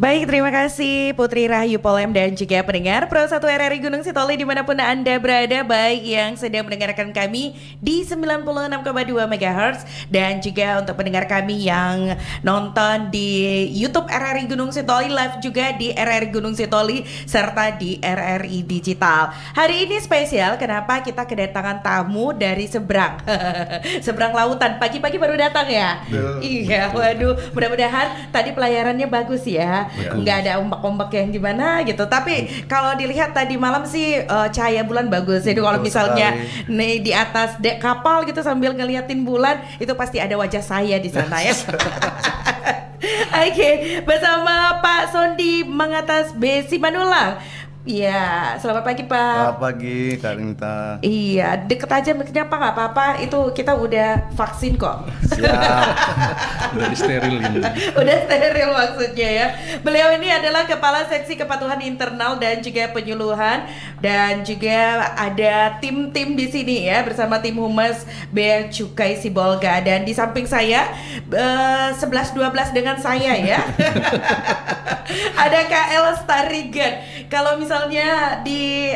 Baik, terima kasih Putri Rahayu Polem dan juga pendengar Pro 1 RRI Gunung Sitoli dimanapun Anda berada, baik yang sedang mendengarkan kami di 96,2 MHz dan juga untuk pendengar kami yang nonton di YouTube RRI Gunung Sitoli, live juga di RRI Gunung Sitoli serta di RRI Digital. Hari ini spesial, kenapa kita kedatangan tamu dari seberang seberang lautan, pagi-pagi baru datang ya? Iya, waduh, mudah-mudahan tadi pelayarannya bagus ya. Nggak ada ombak-ombak yang gimana gitu. Tapi kalau dilihat tadi malam sih cahaya bulan bagus. Jadi kalau misalnya nih di atas dek kapal gitu sambil ngeliatin bulan, itu pasti ada wajah saya di sana ya. Oke, bersama Pak Sondi Mangatas B. Simanulang. Iya, selamat pagi Pak. Selamat pagi Kak Rinta. Iya, deket aja mic-nya Pak, nggak apa-apa. Itu kita udah vaksin kok. Siap. Udah disteril ini. Udah steril maksudnya ya. Beliau ini adalah Kepala Seksi Kepatuhan Internal dan juga Penyuluhan, dan juga ada tim-tim di sini ya bersama tim Humas Bea Cukai Sibolga, dan di samping saya 11-12 dengan saya ya. Ada Kak El Starigan. Kalau misalnya di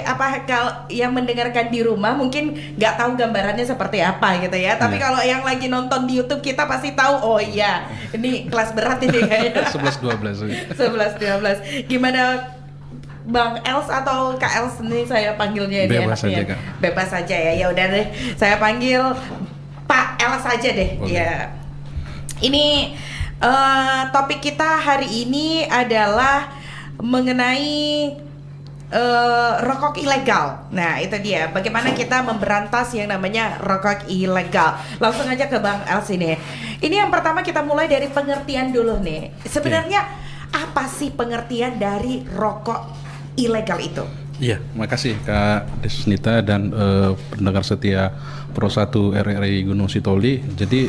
yang mendengarkan di rumah mungkin nggak tahu gambarannya seperti apa gitu ya. Tapi kalau yang lagi nonton di YouTube kita pasti tahu. Oh iya, ini kelas berat ini kayaknya. 11-12. 11-12. Gimana Bang Els atau Kak Els nih saya panggilnya ini bebas enaknya? saja, Kak. Bebas saja ya. Ya udah deh, saya panggil Pak Els saja deh. Boleh. Ya. Ini topik kita hari ini adalah mengenai rokok ilegal. Nah itu dia, bagaimana kita memberantas yang namanya rokok ilegal. Langsung aja ke Bang Els ini. Ini yang pertama kita mulai dari pengertian dulu nih. Sebenarnya apa sih pengertian dari rokok ilegal itu? Iya, makasih Kak Desnita dan pendengar setia Pro 1 RRI Gunung Sitoli. Jadi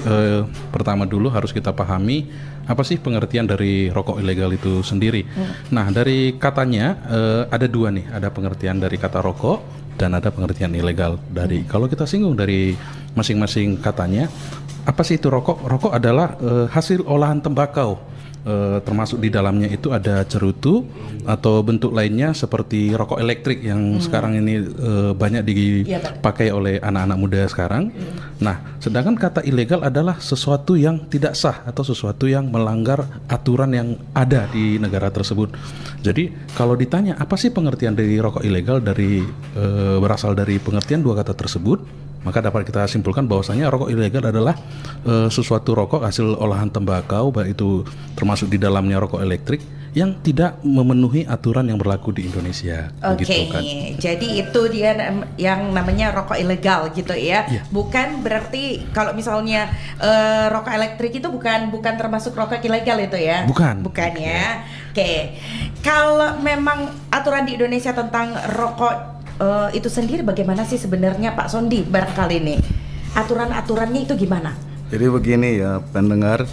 pertama dulu harus kita pahami apa sih pengertian dari rokok ilegal itu sendiri. Nah dari katanya ada dua nih, ada pengertian dari kata rokok dan ada pengertian ilegal dari. Kalau kita singgung dari masing-masing katanya, apa sih itu rokok? Rokok adalah hasil olahan tembakau. Termasuk di dalamnya itu ada cerutu atau bentuk lainnya seperti rokok elektrik yang sekarang ini banyak dipakai oleh anak-anak muda sekarang. Nah, sedangkan kata ilegal adalah sesuatu yang tidak sah atau sesuatu yang melanggar aturan yang ada di negara tersebut. Jadi, kalau ditanya apa sih pengertian dari rokok ilegal, berasal dari pengertian dua kata tersebut, maka dapat kita simpulkan bahwasanya rokok ilegal adalah sesuatu rokok hasil olahan tembakau, baik itu termasuk di dalamnya rokok elektrik yang tidak memenuhi aturan yang berlaku di Indonesia. Oke, gitu, kan. jadi itu dia yang namanya rokok ilegal gitu ya. Iya. Bukan berarti kalau misalnya rokok elektrik itu bukan termasuk rokok ilegal itu ya? Bukan ya. Oke, kalau memang aturan di Indonesia tentang rokok itu sendiri bagaimana sih sebenarnya Pak Sondi barangkali nih? Aturan-aturannya itu gimana? Jadi begini ya pendengar,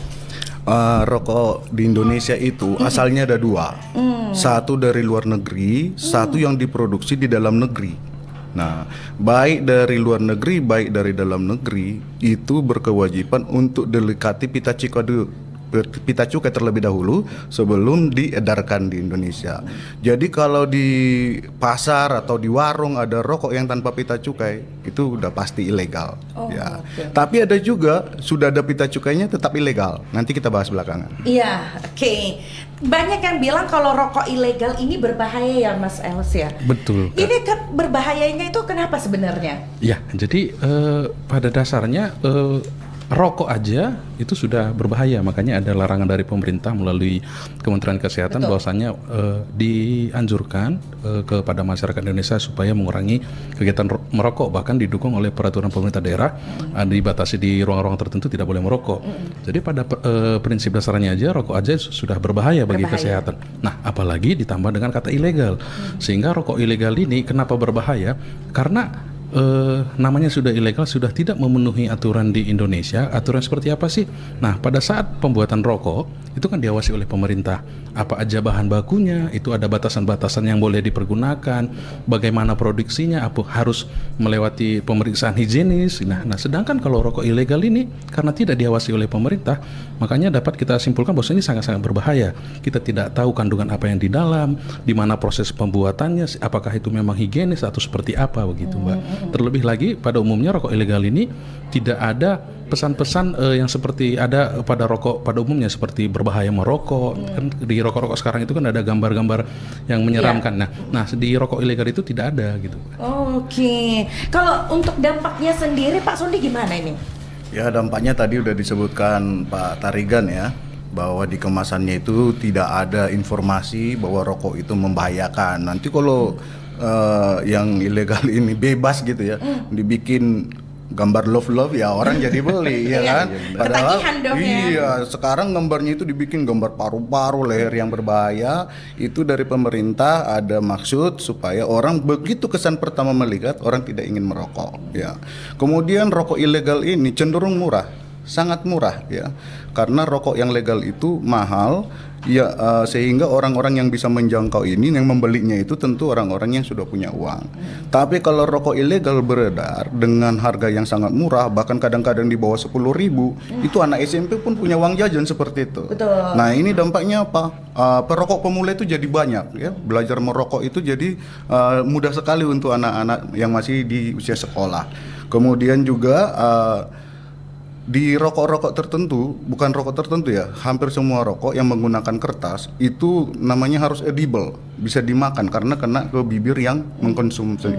rokok di Indonesia itu asalnya ada dua. Satu dari luar negeri, satu yang diproduksi di dalam negeri. Nah, baik dari luar negeri, baik dari dalam negeri itu berkewajiban untuk dekati pita cukai terlebih dahulu sebelum diedarkan di Indonesia. Jadi kalau di pasar atau di warung ada rokok yang tanpa pita cukai, itu udah pasti ilegal. Ya. Okay. Tapi ada juga sudah ada pita cukainya tetap ilegal. Nanti kita bahas belakangan. Iya, oke. Banyak yang bilang kalau rokok ilegal ini berbahaya ya Mas Els ya. Betul. Kak. Ini kan berbahayanya itu kenapa sebenarnya? Ya, jadi pada dasarnya rokok aja itu sudah berbahaya, makanya ada larangan dari pemerintah melalui Kementerian Kesehatan bahwasanya dianjurkan kepada masyarakat Indonesia supaya mengurangi kegiatan merokok, bahkan didukung oleh peraturan pemerintah daerah dibatasi di ruang-ruang tertentu tidak boleh merokok. Jadi pada prinsip dasarnya aja rokok aja sudah berbahaya bagi kesehatan. Nah, apalagi ditambah dengan kata ilegal, sehingga rokok ilegal ini kenapa berbahaya? Karena namanya sudah ilegal, sudah tidak memenuhi aturan di Indonesia. Aturan seperti apa sih? Nah, pada saat pembuatan rokok itu kan diawasi oleh pemerintah. apa aja bahan bakunya, itu ada batasan-batasan yang boleh dipergunakan, bagaimana produksinya, apa harus melewati pemeriksaan higienis. Nah, sedangkan kalau rokok ilegal ini karena tidak diawasi oleh pemerintah, makanya dapat kita simpulkan bahwa ini sangat-sangat berbahaya. Kita tidak tahu kandungan apa yang di dalam, di mana proses pembuatannya, apakah itu memang higienis atau seperti apa begitu, Mbak. Terlebih lagi pada umumnya rokok ilegal ini tidak ada pesan-pesan yang seperti ada pada rokok pada umumnya, seperti berbahaya merokok. Kan di rokok-rokok sekarang itu kan ada gambar-gambar yang menyeramkan. Nah, di rokok ilegal itu tidak ada gitu. Oke. Kalau untuk dampaknya sendiri Pak Sundi gimana ini? Ya, dampaknya tadi udah disebutkan Pak Tarigan ya, bahwa di kemasannya itu tidak ada informasi bahwa rokok itu membahayakan. Nanti kalau yang ilegal ini bebas gitu ya, dibikin gambar love ya orang jadi beli ya kan. Padahal iya sekarang gambarnya itu dibikin gambar paru-paru, leher yang berbahaya. Itu dari pemerintah ada maksud supaya orang begitu kesan pertama melihat orang tidak ingin merokok ya. Kemudian rokok ilegal ini cenderung murah, sangat murah ya, karena rokok yang legal itu mahal ya, sehingga orang-orang yang bisa menjangkau ini yang membelinya itu tentu orang-orang yang sudah punya uang. Tapi kalau rokok ilegal beredar dengan harga yang sangat murah, bahkan kadang-kadang di bawah 10.000, itu anak SMP pun punya uang jajan seperti itu. Betul. Nah, ini dampaknya apa? Perokok pemula itu jadi banyak ya. Belajar merokok itu jadi mudah sekali untuk anak-anak yang masih di usia sekolah. Kemudian juga di rokok-rokok tertentu, bukan rokok tertentu ya, hampir semua rokok yang menggunakan kertas itu namanya harus edible, bisa dimakan karena kena ke bibir yang mengkonsumsi.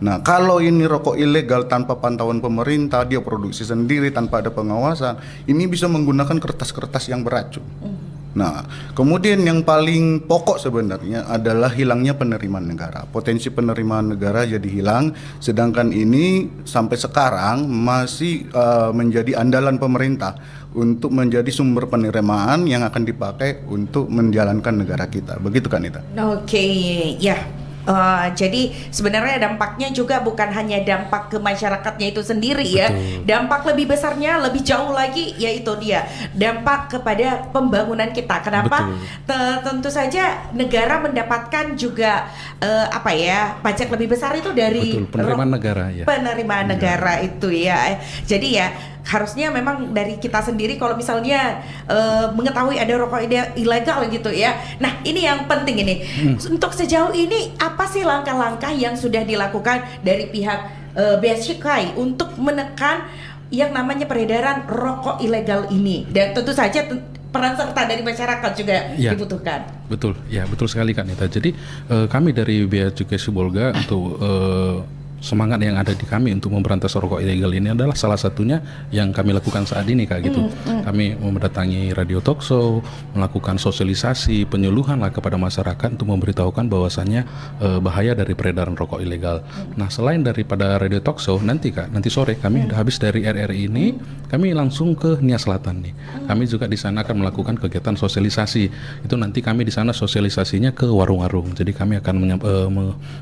Nah, kalau ini rokok ilegal tanpa pantauan pemerintah, dia produksi sendiri tanpa ada pengawasan, ini bisa menggunakan kertas-kertas yang beracun. Nah, kemudian yang paling pokok sebenarnya adalah hilangnya penerimaan negara. Potensi penerimaan negara jadi hilang, sedangkan ini sampai sekarang masih menjadi andalan pemerintah untuk menjadi sumber penerimaan yang akan dipakai untuk menjalankan negara kita. Begitu kan, Ita? Oke, ya. Jadi sebenarnya dampaknya juga bukan hanya dampak ke masyarakatnya itu sendiri ya. Dampak lebih besarnya lebih jauh lagi, yaitu dia dampak kepada pembangunan kita. Kenapa? Tentu saja negara mendapatkan juga pajak lebih besar itu dari penerimaan negara ya. Penerimaan negara itu ya. Jadi ya harusnya memang dari kita sendiri kalau misalnya mengetahui ada rokok ilegal gitu ya. Nah, ini yang penting ini. Untuk sejauh ini apa sih langkah-langkah yang sudah dilakukan dari pihak Bea Cukai untuk menekan yang namanya peredaran rokok ilegal ini? Dan tentu saja peran serta dari masyarakat juga dibutuhkan. Betul sekali Kak Nita. Jadi kami dari Bea Cukai Sibolga untuk semangat yang ada di kami untuk memberantas rokok ilegal ini adalah salah satunya yang kami lakukan saat ini Kak gitu. Kami mendatangi radio talk show, melakukan sosialisasi, penyuluhan lah kepada masyarakat untuk memberitahukan bahwasannya bahaya dari peredaran rokok ilegal. Nah, selain daripada radio talk show, nanti sore kami udah habis dari RRI ini, kami langsung ke Nia Selatan nih. Kami juga di sana akan melakukan kegiatan sosialisasi. Itu nanti kami di sana sosialisasinya ke warung-warung. Jadi kami akan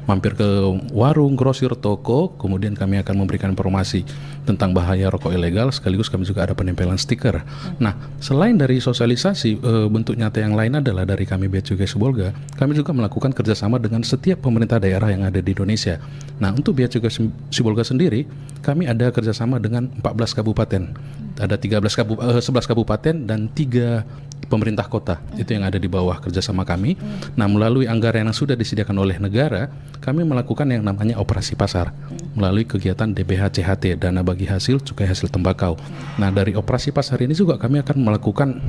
mampir ke warung, grosir, toko, kemudian kami akan memberikan informasi tentang bahaya rokok ilegal, sekaligus kami juga ada penempelan stiker. Nah, selain dari sosialisasi, bentuk nyata yang lain adalah dari kami Bea Cukai Sibolga, kami juga melakukan kerjasama dengan setiap pemerintah daerah yang ada di Indonesia. Nah, untuk Bea Cukai Sibolga sendiri, kami ada kerjasama dengan 14 kabupaten. Ada 11 kabupaten dan 3 pemerintah kota, itu yang ada di bawah kerjasama kami. Nah, melalui anggaran yang sudah disediakan oleh negara, kami melakukan yang namanya operasi pasar melalui kegiatan DBH CHT, dana bagi hasil cukai hasil tembakau. Nah, dari operasi pasar ini juga kami akan melakukan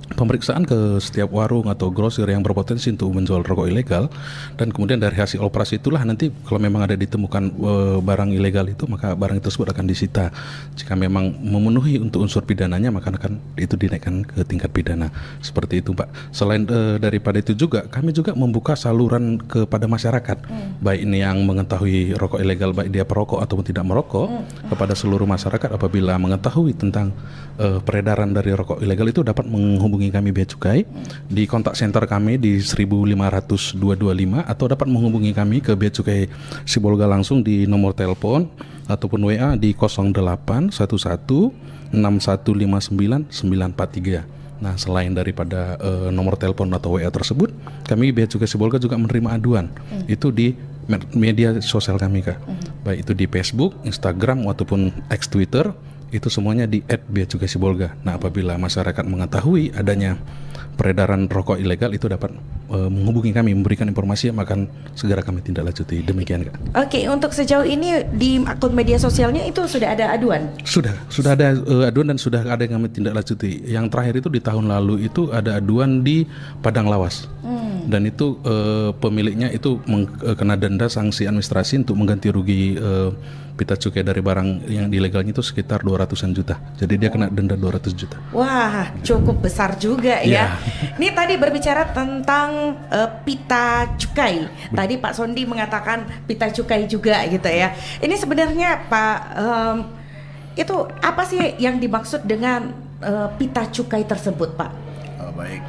pemeriksaan ke setiap warung atau grosir yang berpotensi untuk menjual rokok ilegal, dan kemudian dari hasil operasi itulah nanti kalau memang ada ditemukan barang ilegal itu, maka barang tersebut akan disita. Jika memang memenuhi untuk unsur pidananya, maka akan itu dinaikkan ke tingkat pidana. Seperti itu, Pak. Selain daripada itu juga kami juga membuka saluran kepada masyarakat, baik ini yang mengetahui rokok ilegal, baik dia perokok ataupun tidak merokok, kepada seluruh masyarakat apabila mengetahui tentang peredaran dari rokok ilegal itu dapat menghubungi kami Bea Cukai di kontak center kami di 1500225, atau dapat menghubungi kami ke Bea Cukai Sibolga langsung di nomor telepon ataupun WA di 0811 6159 943. Nah, selain daripada nomor telepon atau WA tersebut, kami Bea Cukai Sibolga juga menerima aduan. Itu di media sosial kami, Kak. Baik itu di Facebook, Instagram, ataupun X Twitter, itu semuanya di @beacukai_sibolga. Nah, apabila masyarakat mengetahui adanya peredaran rokok ilegal, itu dapat menghubungi kami, memberikan informasi yang akan segera kami tindak lanjuti. Demikian, Kak. Oke, untuk sejauh ini di akun media sosialnya itu sudah ada aduan? Sudah ada aduan dan sudah ada yang kami tindak lanjuti. Yang terakhir itu di tahun lalu itu ada aduan di Padang Lawas. Dan itu pemiliknya itu kena denda sanksi administrasi untuk mengganti rugi pita cukai dari barang yang ilegalnya itu sekitar 200-an juta. Jadi dia kena denda 200 juta. Wah, cukup besar juga ya. Ini tadi berbicara tentang pita cukai. Tadi Pak Sondi mengatakan pita cukai juga gitu ya. Ini sebenarnya Pak, itu apa sih yang dimaksud dengan pita cukai tersebut, Pak? Baik.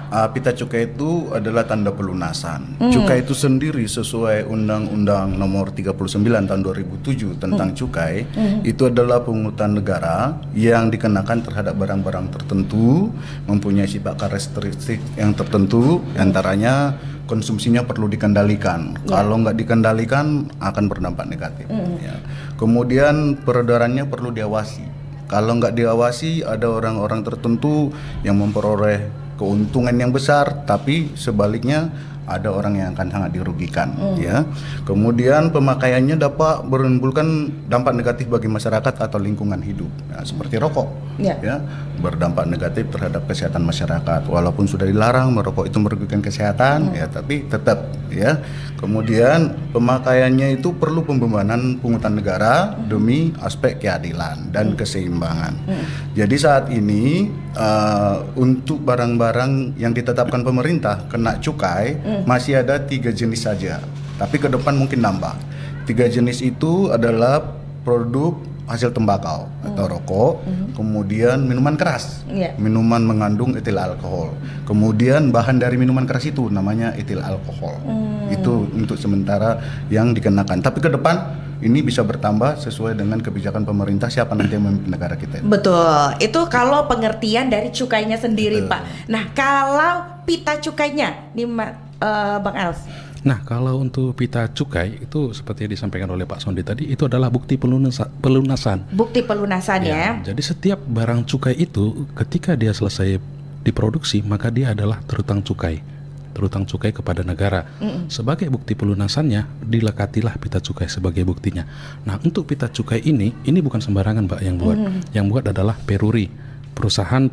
Pita cukai itu adalah tanda pelunasan. Cukai itu sendiri sesuai Undang-Undang Nomor 39 Tahun 2007 tentang cukai, itu adalah pungutan negara yang dikenakan terhadap barang-barang tertentu, mempunyai sifat karakteristik yang tertentu, antaranya konsumsinya perlu dikendalikan. Kalau nggak dikendalikan akan berdampak negatif. Ya. Kemudian peredarannya perlu diawasi. Kalau nggak diawasi, ada orang-orang tertentu yang memperoleh keuntungan yang besar, tapi sebaliknya ada orang yang akan sangat dirugikan. Ya. Kemudian pemakaiannya dapat menimbulkan dampak negatif bagi masyarakat atau lingkungan hidup, ya, seperti rokok. Ya, berdampak negatif terhadap kesehatan masyarakat. Walaupun sudah dilarang, merokok itu merugikan kesehatan, ya, tapi tetap, ya. Kemudian pemakaiannya itu perlu pembebanan pungutan negara demi aspek keadilan dan keseimbangan. Jadi saat ini untuk barang-barang yang ditetapkan pemerintah kena cukai masih ada 3 jenis saja. Tapi ke depan mungkin nambah. 3 jenis itu adalah produk hasil tembakau atau rokok, kemudian minuman keras, minuman mengandung etil alkohol, kemudian bahan dari minuman keras itu namanya etil alkohol. Itu untuk sementara yang dikenakan. Tapi ke depan ini bisa bertambah sesuai dengan kebijakan pemerintah siapa nanti yang memimpin negara kita. Betul, itu kalau pengertian dari cukainya sendiri. Betul. Pak. Nah, kalau pita cukainya, nih Bang Els. Nah, kalau untuk pita cukai itu seperti yang disampaikan oleh Pak Sondi tadi, itu adalah bukti pelunasan. Bukti pelunasan ya. Jadi setiap barang cukai itu ketika dia selesai diproduksi, maka dia adalah terutang cukai kepada negara. Sebagai bukti pelunasannya, dilekatilah pita cukai sebagai buktinya. Nah, untuk pita cukai ini bukan sembarangan, Pak, yang buat. Yang buat adalah Peruri, perusahaan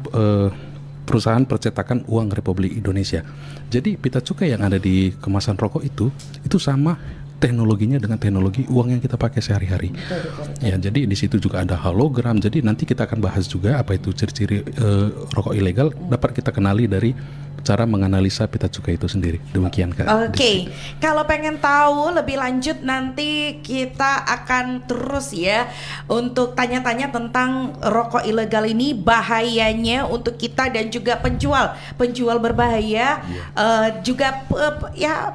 percetakan uang Republik Indonesia. Jadi pita cukai yang ada di kemasan rokok itu sama teknologinya dengan teknologi uang yang kita pakai sehari-hari. Betul. Ya, jadi di situ juga ada hologram. Jadi nanti kita akan bahas juga apa itu ciri-ciri rokok ilegal, dapat kita kenali dari cara menganalisa pita cukai itu sendiri. Demikian, Kak. Oke. Kalau pengen tahu lebih lanjut, nanti kita akan terus ya untuk tanya-tanya tentang rokok ilegal ini, bahayanya untuk kita dan juga penjual berbahaya, juga ya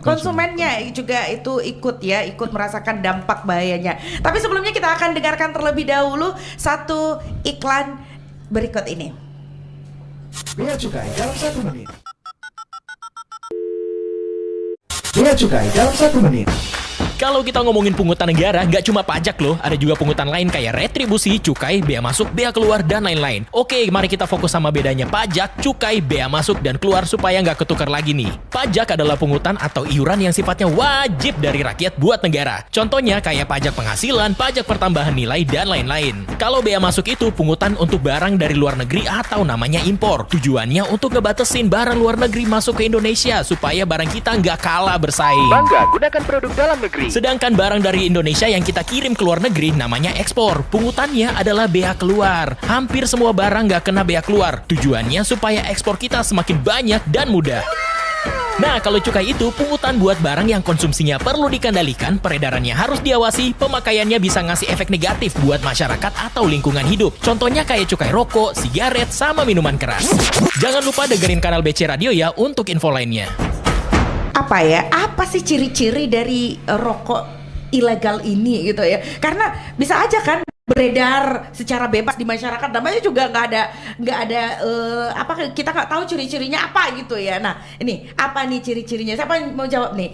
konsumennya juga itu ikut merasakan dampak bahayanya. Tapi sebelumnya kita akan dengarkan terlebih dahulu satu iklan berikut ini. Bea Cukai dalam 1 menit. Bea Cukai dalam 1 menit. Kalau kita ngomongin pungutan negara, nggak cuma pajak loh, ada juga pungutan lain kayak retribusi, cukai, bea masuk, bea keluar, dan lain-lain. Oke, mari kita fokus sama bedanya pajak, cukai, bea masuk, dan keluar supaya nggak ketukar lagi nih. Pajak adalah pungutan atau iuran yang sifatnya wajib dari rakyat buat negara. Contohnya kayak pajak penghasilan, pajak pertambahan nilai, dan lain-lain. Kalau bea masuk itu pungutan untuk barang dari luar negeri atau namanya impor. Tujuannya untuk ngebatasin barang luar negeri masuk ke Indonesia supaya barang kita nggak kalah bersaing. Bangga gunakan produk dalam negeri. Sedangkan barang dari Indonesia yang kita kirim ke luar negeri namanya ekspor. Pungutannya adalah bea keluar. Hampir semua barang nggak kena bea keluar. Tujuannya supaya ekspor kita semakin banyak dan mudah. Nah, kalau cukai itu pungutan buat barang yang konsumsinya perlu dikendalikan, peredarannya harus diawasi, pemakaiannya bisa ngasih efek negatif buat masyarakat atau lingkungan hidup. Contohnya kayak cukai rokok, sigaret, sama minuman keras. Jangan lupa dengerin kanal BC Radio ya untuk info lainnya. Apa sih ciri-ciri dari rokok ilegal ini gitu ya? Karena bisa aja kan beredar secara bebas di masyarakat, namanya juga nggak ada kita nggak tahu ciri-cirinya apa gitu ya. Nah ini apa nih ciri-cirinya, siapa yang mau jawab nih?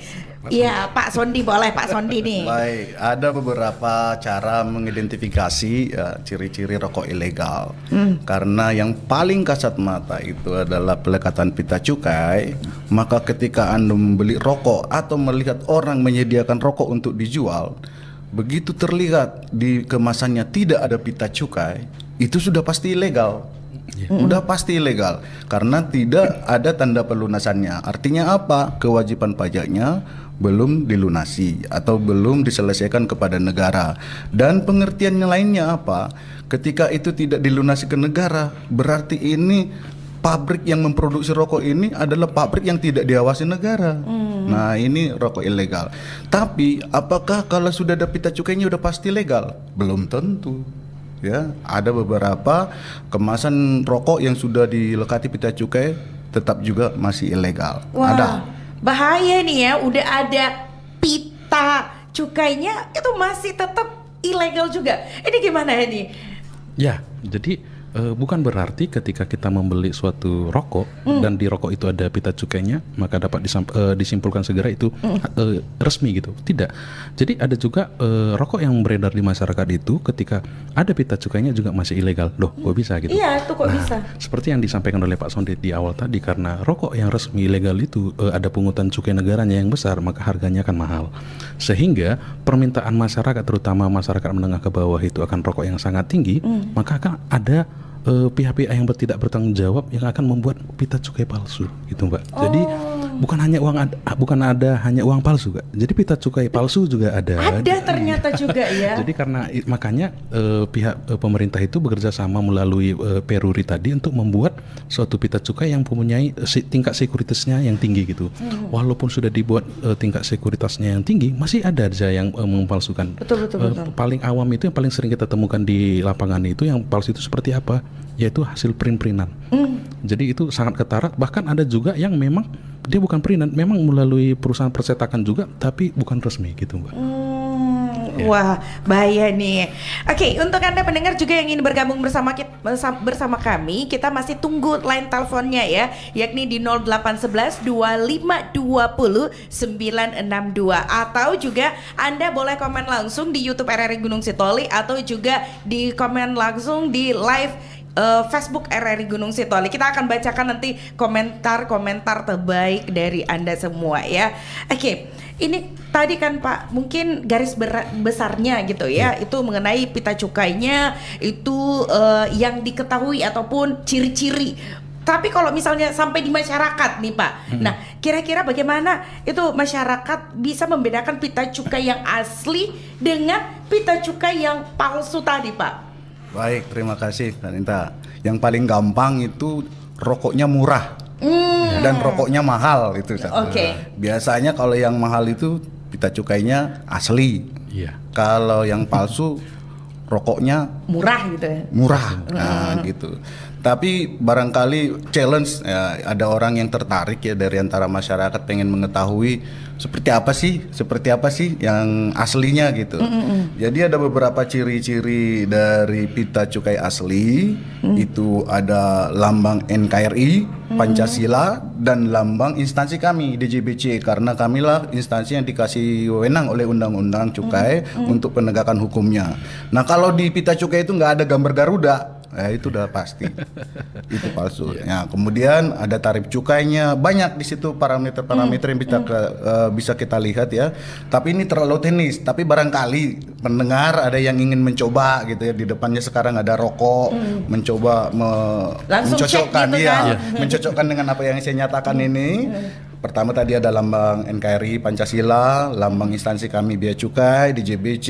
Iya Pak Sondi, boleh Pak Sondi nih. Baik, ada beberapa cara mengidentifikasi ya, ciri-ciri rokok ilegal. Karena yang paling kasat mata itu adalah pelekatan pita cukai. Maka ketika Anda membeli rokok atau melihat orang menyediakan rokok untuk dijual, begitu terlihat di kemasannya tidak ada pita cukai, itu sudah pasti ilegal. Udah pasti ilegal karena tidak ada tanda pelunasannya. Artinya apa? Kewajiban pajaknya belum dilunasi atau belum diselesaikan kepada negara. Dan pengertiannya lainnya apa? Ketika itu tidak dilunasi ke negara, berarti ini pabrik yang memproduksi rokok ini adalah pabrik yang tidak diawasi negara. Nah, ini rokok ilegal. Tapi apakah kalau sudah ada pita cukainya udah pasti legal? Belum tentu. Ya, ada beberapa kemasan rokok yang sudah dilekati pita cukai tetap juga masih ilegal. Wah, Ada. bahaya nih ya, udah ada pita cukainya itu masih tetap ilegal juga. Ini gimana ini? Ya, jadi bukan berarti ketika kita membeli suatu rokok dan di rokok itu ada pita cukainya maka dapat disimpulkan segera itu resmi gitu. Tidak. Jadi ada juga rokok yang beredar di masyarakat itu ketika ada pita cukainya juga masih ilegal. Loh, kok bisa gitu? Iya, itu kok bisa. Seperti yang disampaikan oleh Pak Sondi di awal tadi, karena rokok yang resmi ilegal itu ada pungutan cukai negaranya yang besar, maka harganya akan mahal. Sehingga permintaan masyarakat, terutama masyarakat menengah ke bawah itu akan rokok yang sangat tinggi, maka akan ada pihak-pihak yang tidak bertanggung jawab yang akan membuat pita cukai palsu gitu Mbak. Jadi bukan hanya hanya uang palsu Kak. Jadi pita cukai palsu juga ada. Ada ternyata juga ya. Jadi karena makanya pihak pemerintah itu bekerja sama melalui Peruri tadi untuk membuat suatu pita cukai yang mempunyai tingkat sekuritasnya yang tinggi gitu. Walaupun sudah dibuat tingkat sekuritasnya yang tinggi, masih ada aja yang mempalsukan. Betul. Paling awam itu yang paling sering kita temukan di lapangan itu yang palsu itu seperti apa? Yaitu hasil print-printan. Jadi itu sangat ketara. Bahkan ada juga yang memang dia bukan printan, memang melalui perusahaan percetakan juga, tapi bukan resmi gitu Mbak. Wah, bahaya nih. Oke, untuk Anda pendengar juga yang ingin bergabung bersama kami, kita masih tunggu line teleponnya ya, yakni di 0811 2520 962, atau juga Anda boleh komen langsung di YouTube RRI Gunung Sitoli, atau juga di komen langsung di live Facebook RRI Gunung Sitoli. Kita akan bacakan nanti komentar-komentar terbaik dari Anda semua ya. Oke, ini tadi kan Pak, mungkin garis besarnya gitu ya, itu mengenai pita cukainya itu yang diketahui ataupun ciri-ciri. Tapi kalau misalnya sampai di masyarakat nih Pak, nah kira-kira bagaimana itu masyarakat bisa membedakan pita cukai yang asli dengan pita cukai yang palsu tadi Pak? Baik, terima kasih Kanita. Yang paling gampang itu rokoknya murah dan rokoknya mahal itu. Biasanya kalau yang mahal itu pita cukainya asli. Iya. Kalau yang palsu rokoknya murah gitu ya. Murah. Nah, gitu. Tapi barangkali challenge ya, ada orang yang tertarik ya dari antara masyarakat pengen mengetahui seperti apa sih yang aslinya gitu. Jadi ada beberapa ciri-ciri dari pita cukai asli. Itu ada lambang NKRI, Pancasila, dan lambang instansi kami DJBC, karena kamilah instansi yang dikasih wewenang oleh Undang-Undang Cukai untuk penegakan hukumnya. Nah, kalau di pita cukai itu nggak ada gambar Garuda, itu udah pasti itu palsu. Nah, kemudian ada tarif cukainya, banyak di situ parameter-parameter yang bisa kita lihat ya. Tapi ini terlalu teknis. Tapi barangkali pendengar ada yang ingin mencoba gitu ya, di depannya sekarang ada rokok, mencoba mencocokkan gitu kan? mencocokkan dengan apa yang saya nyatakan ini. Pertama tadi ada lambang NKRI Pancasila, lambang instansi kami Bea Cukai di JBC,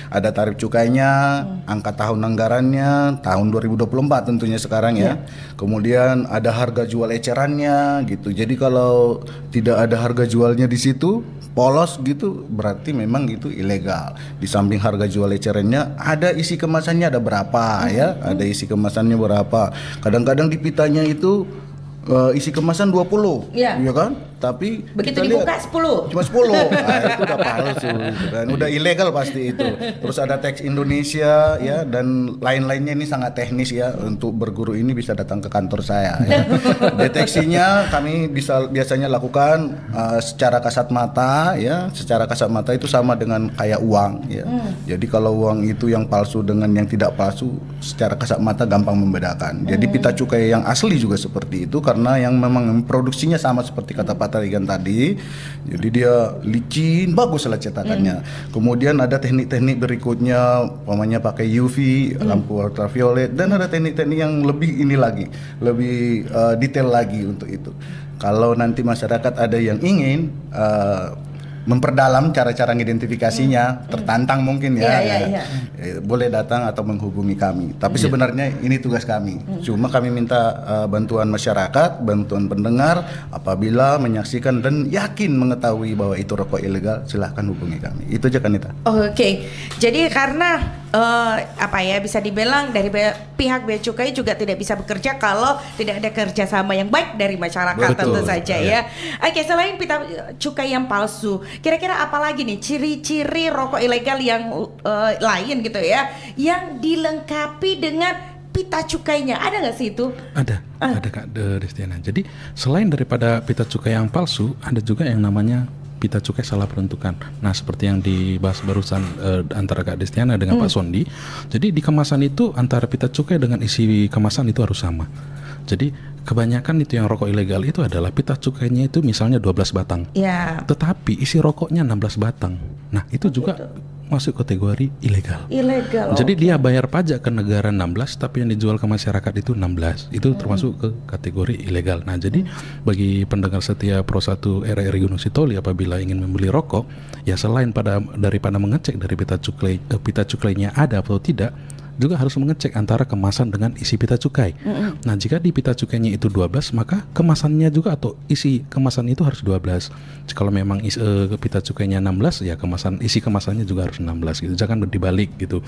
ada tarif cukainya, angka tahun anggarannya tahun 2024 tentunya sekarang ya. Kemudian ada harga jual ecerannya gitu. Jadi kalau tidak ada harga jualnya di situ, polos gitu, berarti memang itu ilegal. Di samping harga jual ecerannya ada isi kemasannya ada berapa ya, ada isi kemasannya berapa. Kadang-kadang di pitanya itu isi kemasan 20, Iya. ya kan? Tapi Begitu kita dibuka lihat 10. cuma 10. Nah, itu udah palsu gitu kan. Udah ilegal pasti itu. Terus ada teks Indonesia ya, dan lain-lainnya. Ini sangat teknis ya. Untuk berguru ini bisa datang ke kantor saya ya. Deteksinya kami biasanya lakukan secara kasat mata ya. Secara kasat mata itu sama dengan kayak uang ya. Jadi kalau uang itu yang palsu dengan yang tidak palsu, secara kasat mata gampang membedakan. Jadi pita cukai yang asli juga seperti itu, karena yang memang produksinya sama seperti kata Pak Tarigan tadi. Jadi dia licin, bagus lah cetakannya. Kemudian ada teknik-teknik berikutnya, umpamanya pakai UV, lampu ultraviolet, dan ada teknik-teknik yang lebih ini lagi, lebih detail lagi untuk itu. Kalau nanti masyarakat ada yang ingin memperdalam cara-cara identifikasinya, tertantang mungkin ya, Iya. boleh datang atau menghubungi kami. Tapi sebenarnya ini tugas kami. Cuma kami minta bantuan masyarakat, bantuan pendengar. Apabila menyaksikan dan yakin mengetahui bahwa itu rokok ilegal, silahkan hubungi kami. Itu aja Kanita. Oke, jadi karena bisa dibilang dari pihak Bea Cukai juga tidak bisa bekerja kalau tidak ada kerjasama yang baik dari masyarakat. Betul, tentu saja ya. ya. Oke, selain pita cukai yang palsu, kira-kira apa lagi nih ciri-ciri rokok ilegal yang lain gitu ya, yang dilengkapi dengan pita cukainya? Ada nggak sih itu? Ada Kak Destiana. Jadi selain daripada pita cukai yang palsu, ada juga yang namanya pita cukai salah peruntukan. Nah, seperti yang dibahas barusan antara Kak Destiana dengan Pak Sondi. Jadi di kemasan itu antara pita cukai dengan isi kemasan itu harus sama. Jadi kebanyakan itu yang rokok ilegal itu adalah pita cukainya itu misalnya 12 batang. Ya. Tetapi isi rokoknya 16 batang. Nah, itu juga masuk kategori ilegal. Ilegal. Jadi dia bayar pajak ke negara 16, tapi yang dijual ke masyarakat itu 16. Itu termasuk ke kategori ilegal. Nah, jadi bagi pendengar setia Pro 1 RRI Gunung Sitoli, apabila ingin membeli rokok, ya selain daripada mengecek dari pita cukainya ada atau tidak, juga harus mengecek antara kemasan dengan isi pita cukai. Nah, jika di pita cukainya itu 12, maka kemasannya juga atau isi kemasan itu harus 12. Kalau memang pita cukainya 16, ya isi kemasannya juga harus 16 gitu. Jangan dibalik gitu.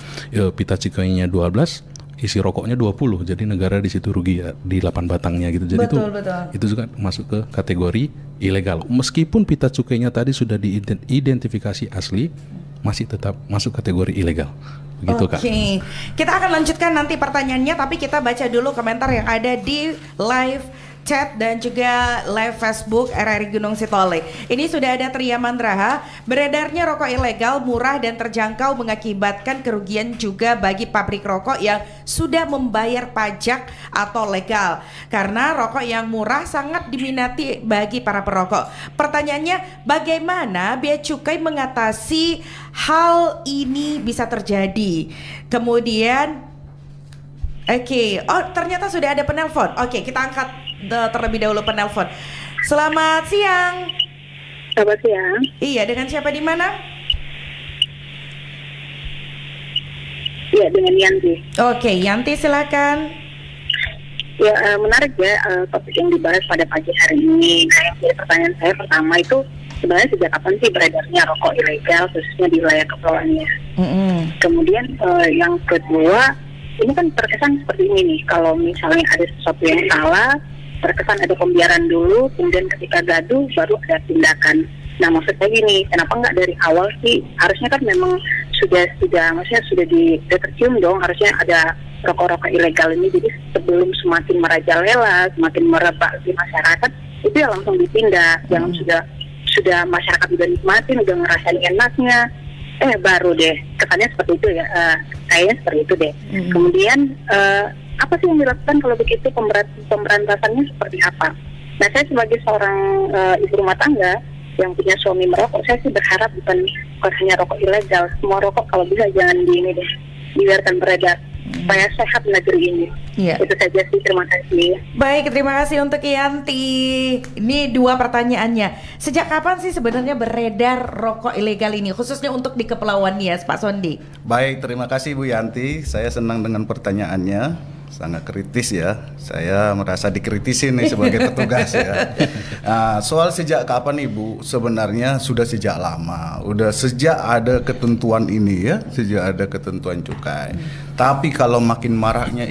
Pita cukainya 12, isi rokoknya 20. Jadi negara di situ rugi ya, di 8 batangnya gitu. Jadi Betul. itu juga masuk ke kategori ilegal. Meskipun pita cukainya tadi sudah diidentifikasi asli, masih tetap masuk kategori ilegal. Begitu, Kak. Oke, kita akan lanjutkan nanti pertanyaannya, tapi kita baca dulu komentar yang ada di live chat dan juga live Facebook RRI Gunung Sitoli. Ini sudah ada Tria Mandraha. Beredarnya rokok ilegal murah dan terjangkau mengakibatkan kerugian juga bagi pabrik rokok yang sudah membayar pajak atau legal. Karena rokok yang murah sangat diminati bagi para perokok. Pertanyaannya, bagaimana Bea Cukai mengatasi hal ini bisa terjadi? Kemudian ternyata sudah ada penelpon. Oke, kita angkat terlebih dahulu penelpon. Selamat siang. Selamat siang. Iya, dengan siapa di mana? Iya, dengan Yanti. Oke, Yanti silakan. Ya, menarik ya topik yang dibahas pada pagi hari ini. Nah, yang jadi pertanyaan saya pertama itu sebenarnya sejak kapan sih beredarnya rokok ilegal khususnya di wilayah kepulauannya? Kemudian yang kedua, ini kan terkesan seperti ini nih, kalau misalnya ada sesuatu yang salah, terkesan ada pembiaran dulu, kemudian ketika gaduh baru ada tindakan. Nah, maksud saya gini, kenapa nggak dari awal sih? Harusnya kan memang sudah tercium dong, harusnya ada rokok-rokok ilegal ini. Jadi sebelum semakin merajalela, semakin merebak di masyarakat, itu ya langsung ditindak. Jangan sudah masyarakat udah nikmatin, udah ngerasain enaknya, baru deh kesannya seperti itu ya, kayaknya seperti itu deh. Kemudian apa sih yang dilakukan kalau begitu, pemberantasannya seperti apa? Nah, saya sebagai seorang ibu rumah tangga yang punya suami merokok, saya sih berharap bukan hanya rokok ilegal, semua rokok kalau bisa jangan dibiarkan beredar supaya sehat negeri ini. Iya. Itu saja sih, terima kasih. Baik, terima kasih untuk Yanti. Ini 2 pertanyaannya. Sejak kapan sih sebenarnya beredar rokok ilegal ini, khususnya untuk di Kepulauan Nias, Pak Sondi? Baik, terima kasih Bu Yanti. Saya senang dengan pertanyaannya. Sangat kritis ya. Saya merasa dikritisin nih sebagai petugas ya. Soal sejak kapan Ibu, sebenarnya sudah sejak lama. Udah sejak ada ketentuan ini ya, sejak ada ketentuan cukai. Tapi kalau makin maraknya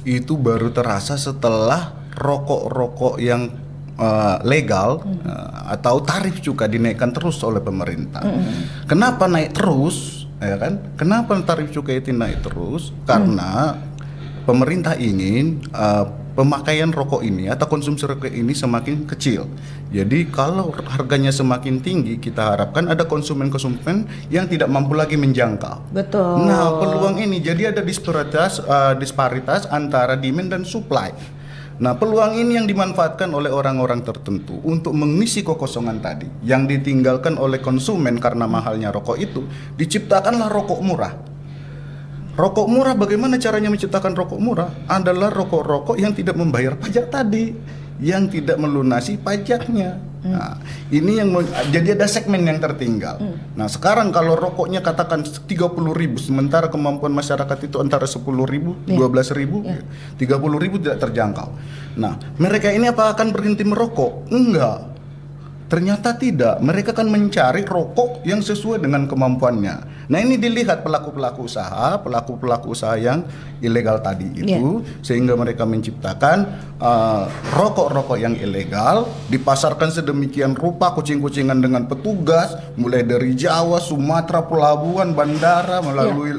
itu baru terasa setelah rokok-rokok yang legal atau tarif juga dinaikkan terus oleh pemerintah. Kenapa naik terus? Ya kan? Kenapa tarif cukai itu naik terus? Karena pemerintah ingin pemakaian rokok ini atau konsumsi rokok ini semakin kecil. Jadi kalau harganya semakin tinggi, kita harapkan ada konsumen-konsumen yang tidak mampu lagi menjangkau. Betul. Nah, peluang ini jadi ada disparitas antara demand dan supply. Nah, peluang ini yang dimanfaatkan oleh orang-orang tertentu untuk mengisi kekosongan tadi yang ditinggalkan oleh konsumen karena mahalnya rokok itu, diciptakanlah rokok murah. Rokok murah, bagaimana caranya menciptakan rokok murah? Adalah rokok-rokok yang tidak membayar pajak tadi, yang tidak melunasi pajaknya. Nah, ini yang jadi ada segmen yang tertinggal. Nah, sekarang kalau rokoknya katakan 30.000, sementara kemampuan masyarakat itu antara 10.000, 12.000, 30.000 tidak terjangkau. Nah, mereka ini apa akan berhenti merokok? Enggak. Ternyata tidak, mereka akan mencari rokok yang sesuai dengan kemampuannya. Nah, ini dilihat pelaku-pelaku usaha yang ilegal tadi itu, sehingga mereka menciptakan rokok-rokok yang ilegal, dipasarkan sedemikian rupa, kucing-kucingan dengan petugas, mulai dari Jawa, Sumatera, pelabuhan, bandara, melalui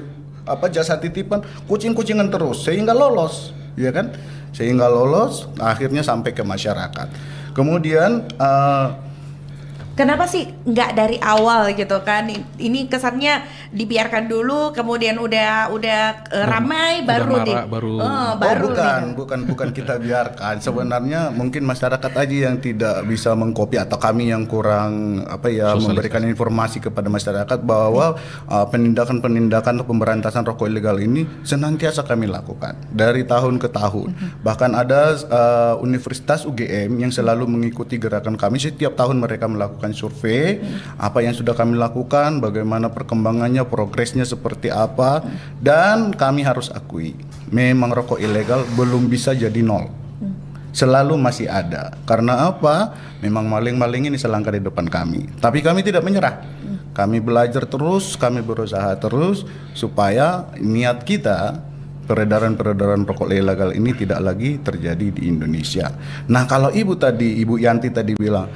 jasa titipan, kucing-kucingan terus, sehingga lolos, ya kan? Sehingga lolos, akhirnya sampai ke masyarakat. Kemudian kenapa sih nggak dari awal gitu kan? Ini kesannya dibiarkan dulu, kemudian udah ramai baru bukan kita biarkan. Sebenarnya mungkin masyarakat aja yang tidak bisa mengkopi atau kami yang kurang memberikan informasi kepada masyarakat bahwa penindakan atau pemberantasan rokok ilegal ini senantiasa kami lakukan dari tahun ke tahun. Bahkan ada Universitas UGM yang selalu mengikuti gerakan kami. Setiap tahun mereka melakukan survei apa yang sudah kami lakukan, bagaimana perkembangannya, progresnya seperti apa, dan kami harus akui memang rokok ilegal belum bisa jadi nol, selalu masih ada. Karena apa? Memang maling-maling ini selangkah di depan kami, tapi kami tidak menyerah. Kami belajar terus, kami berusaha terus supaya niat kita peredaran rokok ilegal ini tidak lagi terjadi di Indonesia. Nah, kalau Ibu Yanti tadi bilang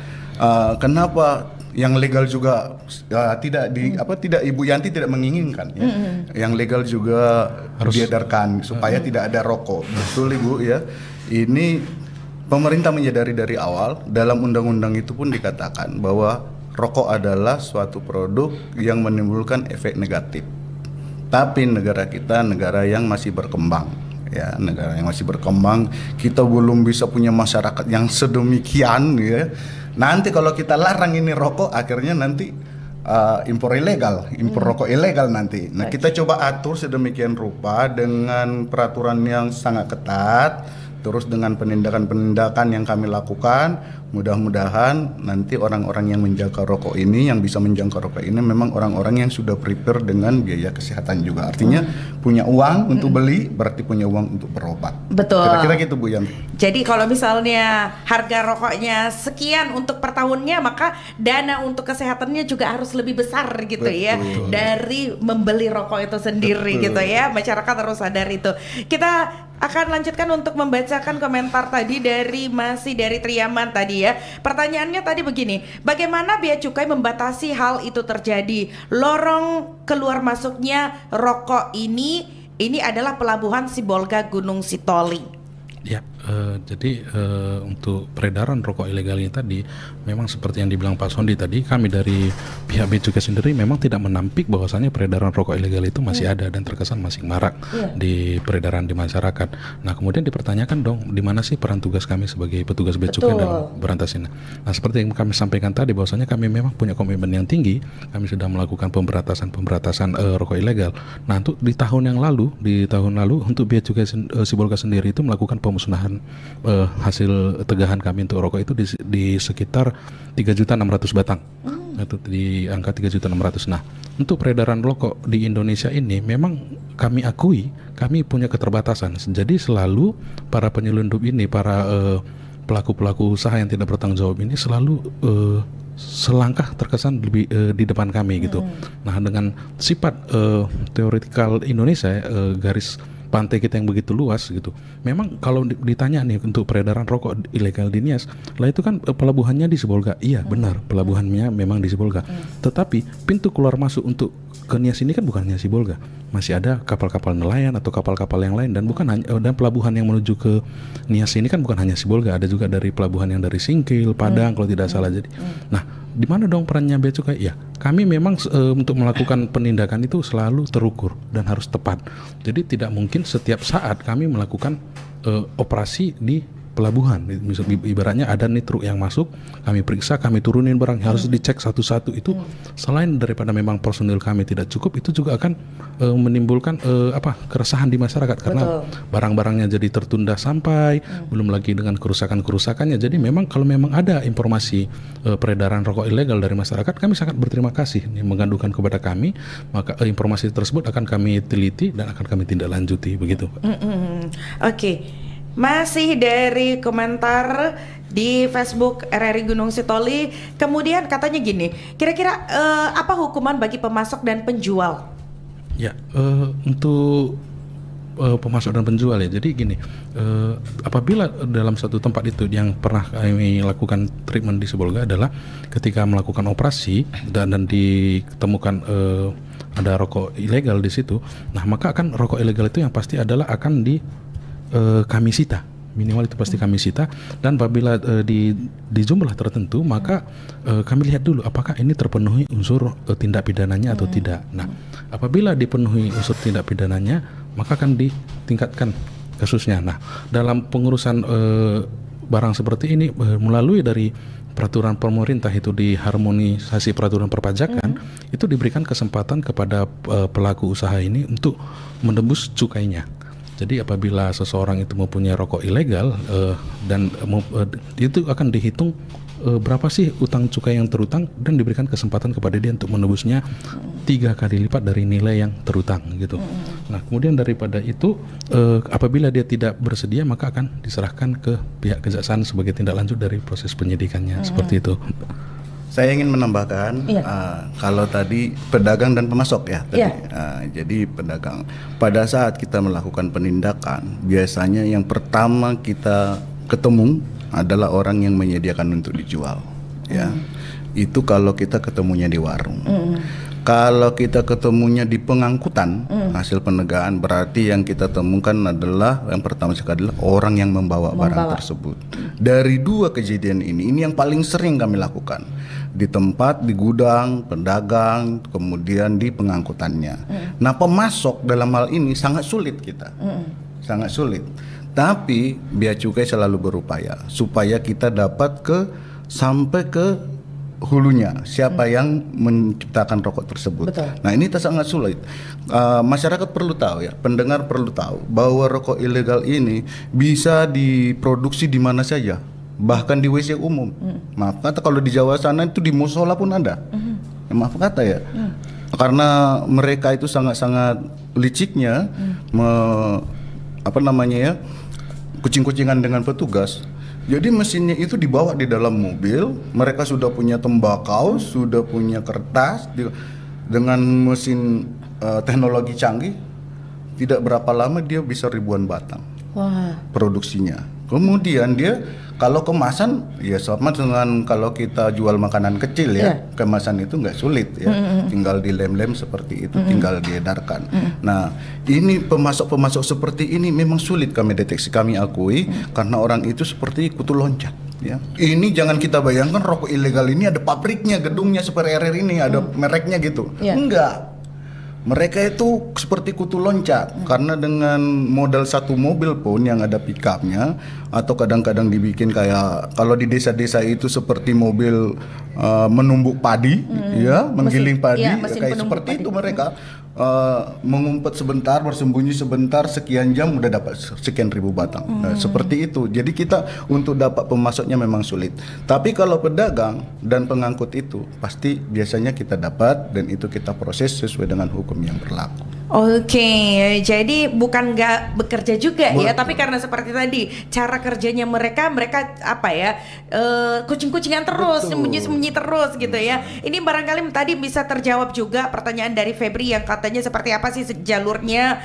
kenapa yang legal juga tidak Ibu Yanti tidak menginginkan ya. Yang legal juga harus diedarkan supaya tidak ada rokok. Betul Ibu ya. Ini pemerintah menyadari dari awal, dalam undang-undang itu pun dikatakan bahwa rokok adalah suatu produk yang menimbulkan efek negatif. Tapi negara kita negara yang masih berkembang. Ya, negara yang masih berkembang, kita belum bisa punya masyarakat yang sedemikian ya. Nanti kalau kita larang ini rokok, akhirnya nanti impor rokok ilegal nanti. Nah, kita coba atur sedemikian rupa dengan peraturan yang sangat ketat, terus dengan penindakan-penindakan yang kami lakukan. Mudah-mudahan nanti orang-orang yang menjaga rokok ini, yang bisa menjangkau rokok ini, memang orang-orang yang sudah prepare dengan biaya kesehatan juga. Artinya punya uang untuk beli, berarti punya uang untuk berobat. Betul. Kira-kira gitu Bu Yanti. Jadi kalau misalnya harga rokoknya sekian untuk per tahunnya, maka dana untuk kesehatannya juga harus lebih besar gitu. Betul. Ya, dari membeli rokok itu sendiri. Betul. Gitu ya. Masyarakat harus sadar itu. Kita akan lanjutkan untuk membacakan komentar tadi masih dari Triaman tadi ya. Pertanyaannya tadi begini, bagaimana Bea Cukai membatasi hal itu terjadi? Lorong keluar masuknya rokok ini adalah pelabuhan Sibolga Gunung Sitoli. Ya, jadi untuk peredaran rokok ilegal ini tadi, memang seperti yang dibilang Pak Sondi tadi, kami dari pihak Bea Cukai sendiri memang tidak menampik bahwasannya peredaran rokok ilegal itu masih ada dan terkesan masih marak di peredaran di masyarakat. Nah, kemudian dipertanyakan dong, di mana sih peran tugas kami sebagai petugas Bea Cukai dalam berantas ini? Nah, seperti yang kami sampaikan tadi, bahwasanya kami memang punya komitmen yang tinggi, kami sudah melakukan pemberantasan rokok ilegal. Nah, untuk di tahun lalu untuk Bea Cukai Sibolga sendiri itu melakukan pemusnahan hasil tegahan kami untuk rokok itu di sekitar 3.600.000 batang. Itu di angka 3.600.000. Nah, untuk peredaran rokok di Indonesia ini memang kami akui kami punya keterbatasan. Jadi selalu para penyelundup ini, para pelaku-pelaku usaha yang tidak bertanggung jawab ini selalu selangkah terkesan lebih di depan kami gitu. Nah, dengan sifat teoretikal Indonesia, garis pantai kita yang begitu luas gitu. Memang kalau ditanya nih untuk peredaran rokok ilegal di Nias, lah itu kan pelabuhannya di Sibolga. Iya, benar, pelabuhannya memang di Sibolga. Tetapi pintu keluar masuk untuk ke Nias ini kan bukan hanya Sibolga. Masih ada kapal-kapal nelayan atau kapal-kapal yang lain, dan bukan hanya dan pelabuhan yang menuju ke Nias ini kan bukan hanya Sibolga, ada juga dari pelabuhan yang dari Singkil, Padang kalau tidak salah. Jadi, nah, di mana dong perannya Bea Cukai? Ya, kami memang untuk melakukan penindakan itu selalu terukur dan harus tepat. Jadi tidak mungkin setiap saat kami melakukan operasi di pelabuhan. Ibaratnya ada nih truk yang masuk, kami periksa, kami turunin barang, harus dicek satu-satu. Itu selain daripada memang personil kami tidak cukup, itu juga akan menimbulkan keresahan di masyarakat karena barang-barangnya jadi tertunda sampai, belum lagi dengan kerusakan-kerusakannya. Jadi memang kalau memang ada informasi peredaran rokok ilegal dari masyarakat, kami sangat berterima kasih mengadukan kepada kami, maka informasi tersebut akan kami teliti dan akan kami tindak lanjuti begitu. Oke. Masih dari komentar di Facebook RRI Gunung Sitoli, kemudian katanya gini, kira-kira apa hukuman bagi pemasok dan penjual? Ya, untuk pemasok dan penjual ya, jadi gini, apabila dalam satu tempat itu yang pernah kami lakukan treatment di Sibolga adalah ketika melakukan operasi dan ditemukan ada rokok ilegal di situ, nah maka akan rokok ilegal itu yang pasti adalah akan kami sita, minimal itu pasti kami sita, dan apabila di jumlah tertentu maka kami lihat dulu apakah ini terpenuhi unsur tindak pidananya atau tidak. Nah, apabila dipenuhi unsur tindak pidananya maka akan ditingkatkan kasusnya. Nah, dalam pengurusan barang seperti ini melalui dari peraturan pemerintah itu di harmonisasi peraturan perpajakan, itu diberikan kesempatan kepada pelaku usaha ini untuk menembus cukainya. Jadi apabila seseorang itu mempunyai rokok ilegal itu akan dihitung berapa sih utang cukai yang terutang dan diberikan kesempatan kepada dia untuk menebusnya 3 kali lipat dari nilai yang terutang gitu. Nah, kemudian daripada itu apabila dia tidak bersedia maka akan diserahkan ke pihak kejaksaan sebagai tindak lanjut dari proses penyidikannya. Seperti itu. Saya ingin menambahkan, kalau tadi pedagang dan pemasok ya, jadi pedagang. Pada saat kita melakukan penindakan, biasanya yang pertama kita ketemu adalah orang yang menyediakan untuk dijual. Ya, itu kalau kita ketemunya di warung. Kalau kita ketemunya di pengangkutan hasil penegakan, berarti yang kita temukan adalah yang pertama sekali adalah orang yang membawa barang tersebut. Dari 2 kejadian ini yang paling sering kami lakukan di tempat, di gudang, pedagang, kemudian di pengangkutannya. Nah, pemasok dalam hal ini sangat sulit kita, sangat sulit. Tapi Bea Cukai selalu berupaya supaya kita dapat sampai ke hulunya, siapa yang menciptakan rokok tersebut. Betul. Nah, ini sangat sulit. Masyarakat perlu tahu ya, pendengar perlu tahu bahwa rokok ilegal ini bisa diproduksi di mana saja, bahkan di WC umum. Maaf kata kalau di Jawa sana itu di musola pun ada. Maaf kata ya. Karena mereka itu sangat-sangat liciknya kucing-kucingan dengan petugas. Jadi mesinnya itu dibawa di dalam mobil, mereka sudah punya tembakau, sudah punya kertas, dengan mesin teknologi canggih, tidak berapa lama dia bisa ribuan batang produksinya. Kemudian dia kalau kemasan ya sama dengan kalau kita jual makanan kecil ya, kemasan itu nggak sulit ya, tinggal dilem-lem seperti itu, tinggal diedarkan. Nah, ini pemasok-pemasok seperti ini memang sulit kami deteksi, kami akui, karena orang itu seperti kutu loncat. Ya. Ini jangan kita bayangkan rokok ilegal ini ada pabriknya, gedungnya seperti RR ini ada mereknya gitu, enggak. Mereka itu seperti kutu loncat, karena dengan modal satu mobil pun yang ada pickupnya, atau kadang-kadang dibikin kayak kalau di desa-desa itu seperti mobil menumbuk padi, ya, menggiling padi, kayak seperti itu mereka mengumpet sebentar, bersembunyi sebentar, sekian jam udah dapat sekian ribu batang. Nah, seperti itu. Jadi kita untuk dapat pemasoknya memang sulit. Tapi kalau pedagang dan pengangkut itu pasti biasanya kita dapat dan itu kita proses sesuai dengan hukum yang berlaku. Oke, jadi bukan nggak bekerja juga ya, Betul. tapi karena seperti tadi cara kerjanya mereka apa ya, kucing-kucingan terus, Betul. sembunyi-sembunyi terus gitu ya. Ini barangkali tadi bisa terjawab juga pertanyaan dari Febri yang katanya seperti apa sih jalurnya,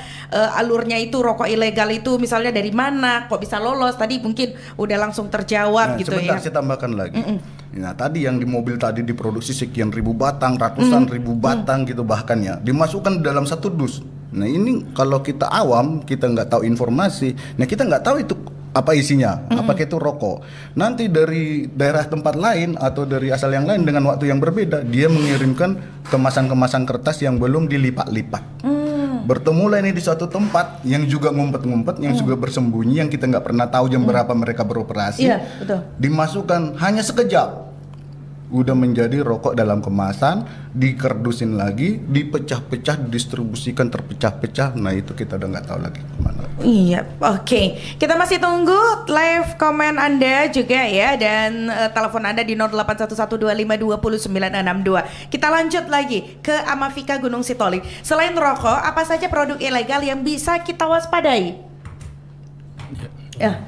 alurnya itu rokok ilegal itu misalnya dari mana, kok bisa lolos? Tadi mungkin udah langsung terjawab Nah, gitu sebentar ya. saya tambahkan lagi. Nah, tadi yang di mobil tadi diproduksi sekian ribu batang, ratusan ribu batang gitu bahkan ya, dimasukkan dalam satu dus. Nah, ini kalau kita awam, kita nggak tahu informasi, nah kita nggak tahu itu apa isinya, apakah itu rokok. Nanti dari daerah tempat lain atau dari asal yang lain dengan waktu yang berbeda, dia mengirimkan kemasan-kemasan kertas yang belum dilipat-lipat. Bertemulah ini di suatu tempat yang juga ngumpet-ngumpet, yang juga bersembunyi, yang kita nggak pernah tahu jam berapa mereka beroperasi. Iya, betul. Dimasukkan hanya sekejap, udah menjadi rokok dalam kemasan, dikerdusin lagi, dipecah-pecah, didistribusikan terpecah-pecah. Nah itu kita udah nggak tahu lagi kemana. Iya, oke. Kita masih tunggu live komen Anda juga ya, dan telepon Anda di 081125209962. Kita lanjut lagi ke Amafika Gunung Sitoli. Selain rokok, apa saja produk ilegal yang bisa kita waspadai? Ya.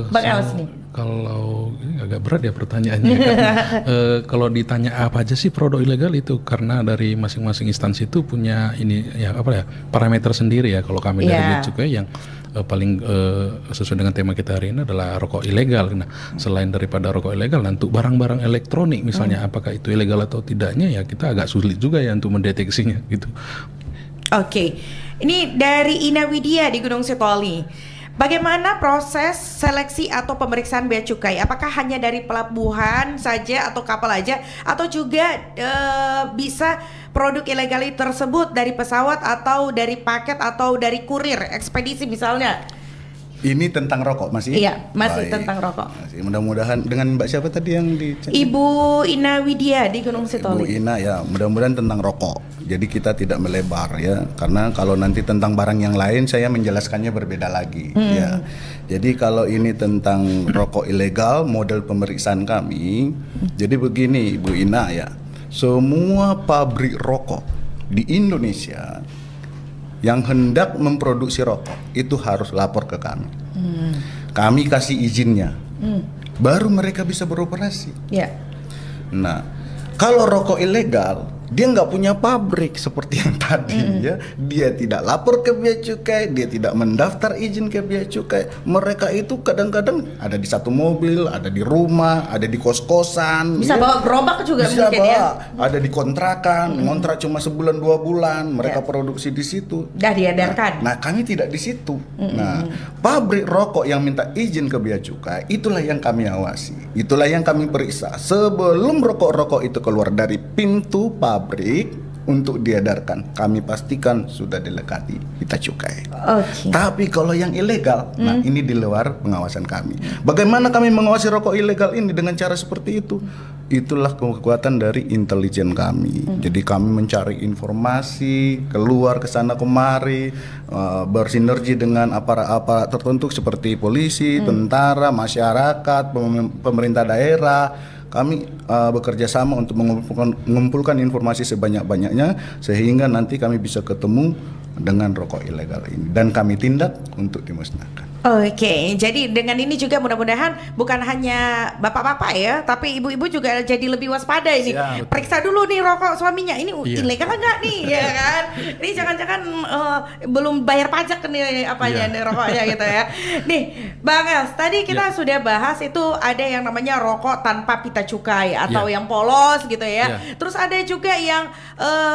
Bang Els nih. Kalau ini agak berat ya pertanyaannya. Kalau ditanya apa aja sih produk ilegal itu, karena dari masing-masing instansi itu punya ini ya apa ya parameter sendiri ya. Kalau kami dari Bea Cukai yang paling sesuai dengan tema kita hari ini adalah rokok ilegal. Nah, selain daripada rokok ilegal, nah, untuk barang-barang elektronik misalnya apakah itu ilegal atau tidaknya ya kita agak sulit juga ya untuk mendeteksinya gitu. Oke. Ini dari Ina Widya di Gunung Sitoli. Bagaimana proses seleksi atau pemeriksaan bea cukai? Apakah hanya dari pelabuhan saja atau kapal aja, atau juga bisa produk ilegal tersebut dari pesawat atau dari paket atau dari kurir ekspedisi misalnya? Ini tentang rokok masih? Iya, masih Baik. tentang rokok. Masih. Mudah-mudahan dengan Mbak siapa tadi yang dicek? Ibu Ina Widya di Gunung Ibu Sitoli. Ina ya, mudah-mudahan tentang rokok. Jadi kita tidak melebar ya, karena kalau nanti tentang barang yang lain saya menjelaskannya berbeda lagi ya. Jadi kalau ini tentang rokok ilegal, model pemeriksaan kami, jadi begini Ibu Ina ya, semua pabrik rokok di Indonesia yang hendak memproduksi rokok itu harus lapor ke kami. Kami kasih izinnya, baru mereka bisa beroperasi. Ya. Nah, kalau rokok ilegal, dia nggak punya pabrik seperti yang tadi ya. Dia tidak lapor ke bea cukai, dia tidak mendaftar izin ke bea cukai. Mereka itu kadang-kadang ada di satu mobil, ada di rumah, ada di kos-kosan. Bisa bawa gerobak juga bisa mungkin bawa, ya. ada di kontrakan, ngontrak cuma sebulan 2 bulan, mereka produksi di situ. Dah diedarkan. Nah, kami tidak di situ. Nah, pabrik rokok yang minta izin ke bea cukai, itulah yang kami awasi. Itulah yang kami periksa sebelum rokok-rokok itu keluar dari pintu pabrik untuk diedarkan. Kami pastikan sudah dilekati bea cukai. Oke. Tapi kalau yang ilegal, nah ini di luar pengawasan kami. Bagaimana kami mengawasi rokok ilegal ini dengan cara seperti itu? Itulah kekuatan dari intelijen kami. Jadi kami mencari informasi, keluar ke sana kemari, bersinergi dengan aparat-aparat tertentu seperti polisi, tentara, masyarakat, pemerintah daerah. Kami bekerja sama untuk mengumpulkan informasi sebanyak-banyaknya sehingga nanti kami bisa ketemu dengan rokok ilegal ini dan kami tindak untuk dimusnahkan. Oke, jadi dengan ini juga mudah-mudahan bukan hanya bapak-bapak ya, tapi ibu-ibu juga jadi lebih waspada ini. Siap. Periksa dulu nih rokok suaminya, ini Iya. ilegal enggak nih, ya kan? Ini jangan-jangan belum bayar pajak nih apanya Iya. nih rokoknya gitu ya. Nih, Bang Els, tadi kita sudah bahas itu ada yang namanya rokok tanpa pita cukai atau Iya. yang polos gitu ya. Iya. Terus ada juga yang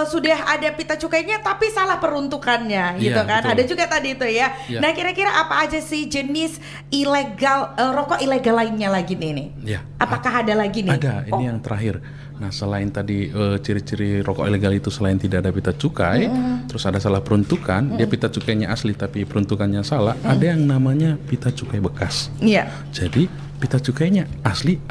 sudah ada pita cukainya tapi salah peruntukannya gitu Iya, kan. betul. Ada juga tadi itu ya. Iya. Nah, kira-kira apa aja sih jenis ilegal rokok ilegal lainnya lagi nih? Ya. Apakah ada lagi nih? Ada, ini yang terakhir. Nah, selain tadi ciri-ciri rokok ilegal itu selain tidak ada pita cukai, terus ada salah peruntukan, dia pita cukainya asli tapi peruntukannya salah, ada yang namanya pita cukai bekas. Iya. Jadi pita cukainya asli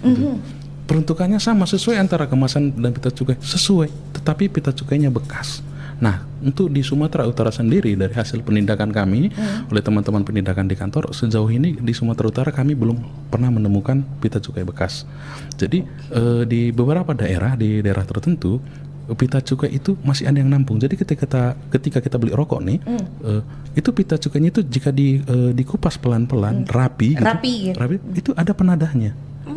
gitu. Peruntukannya sama sesuai antara kemasan dan pita cukai sesuai, tetapi pita cukainya bekas. Nah, untuk di Sumatera Utara sendiri dari hasil penindakan kami oleh teman-teman penindakan di kantor, sejauh ini di Sumatera Utara kami belum pernah menemukan pita cukai bekas. Jadi di beberapa daerah, di daerah tertentu pita cukai itu masih ada yang nampung. Jadi ketika kita beli rokok nih, itu pita cukainya itu jika dikupas pelan-pelan, rapi, itu ada penadahnya,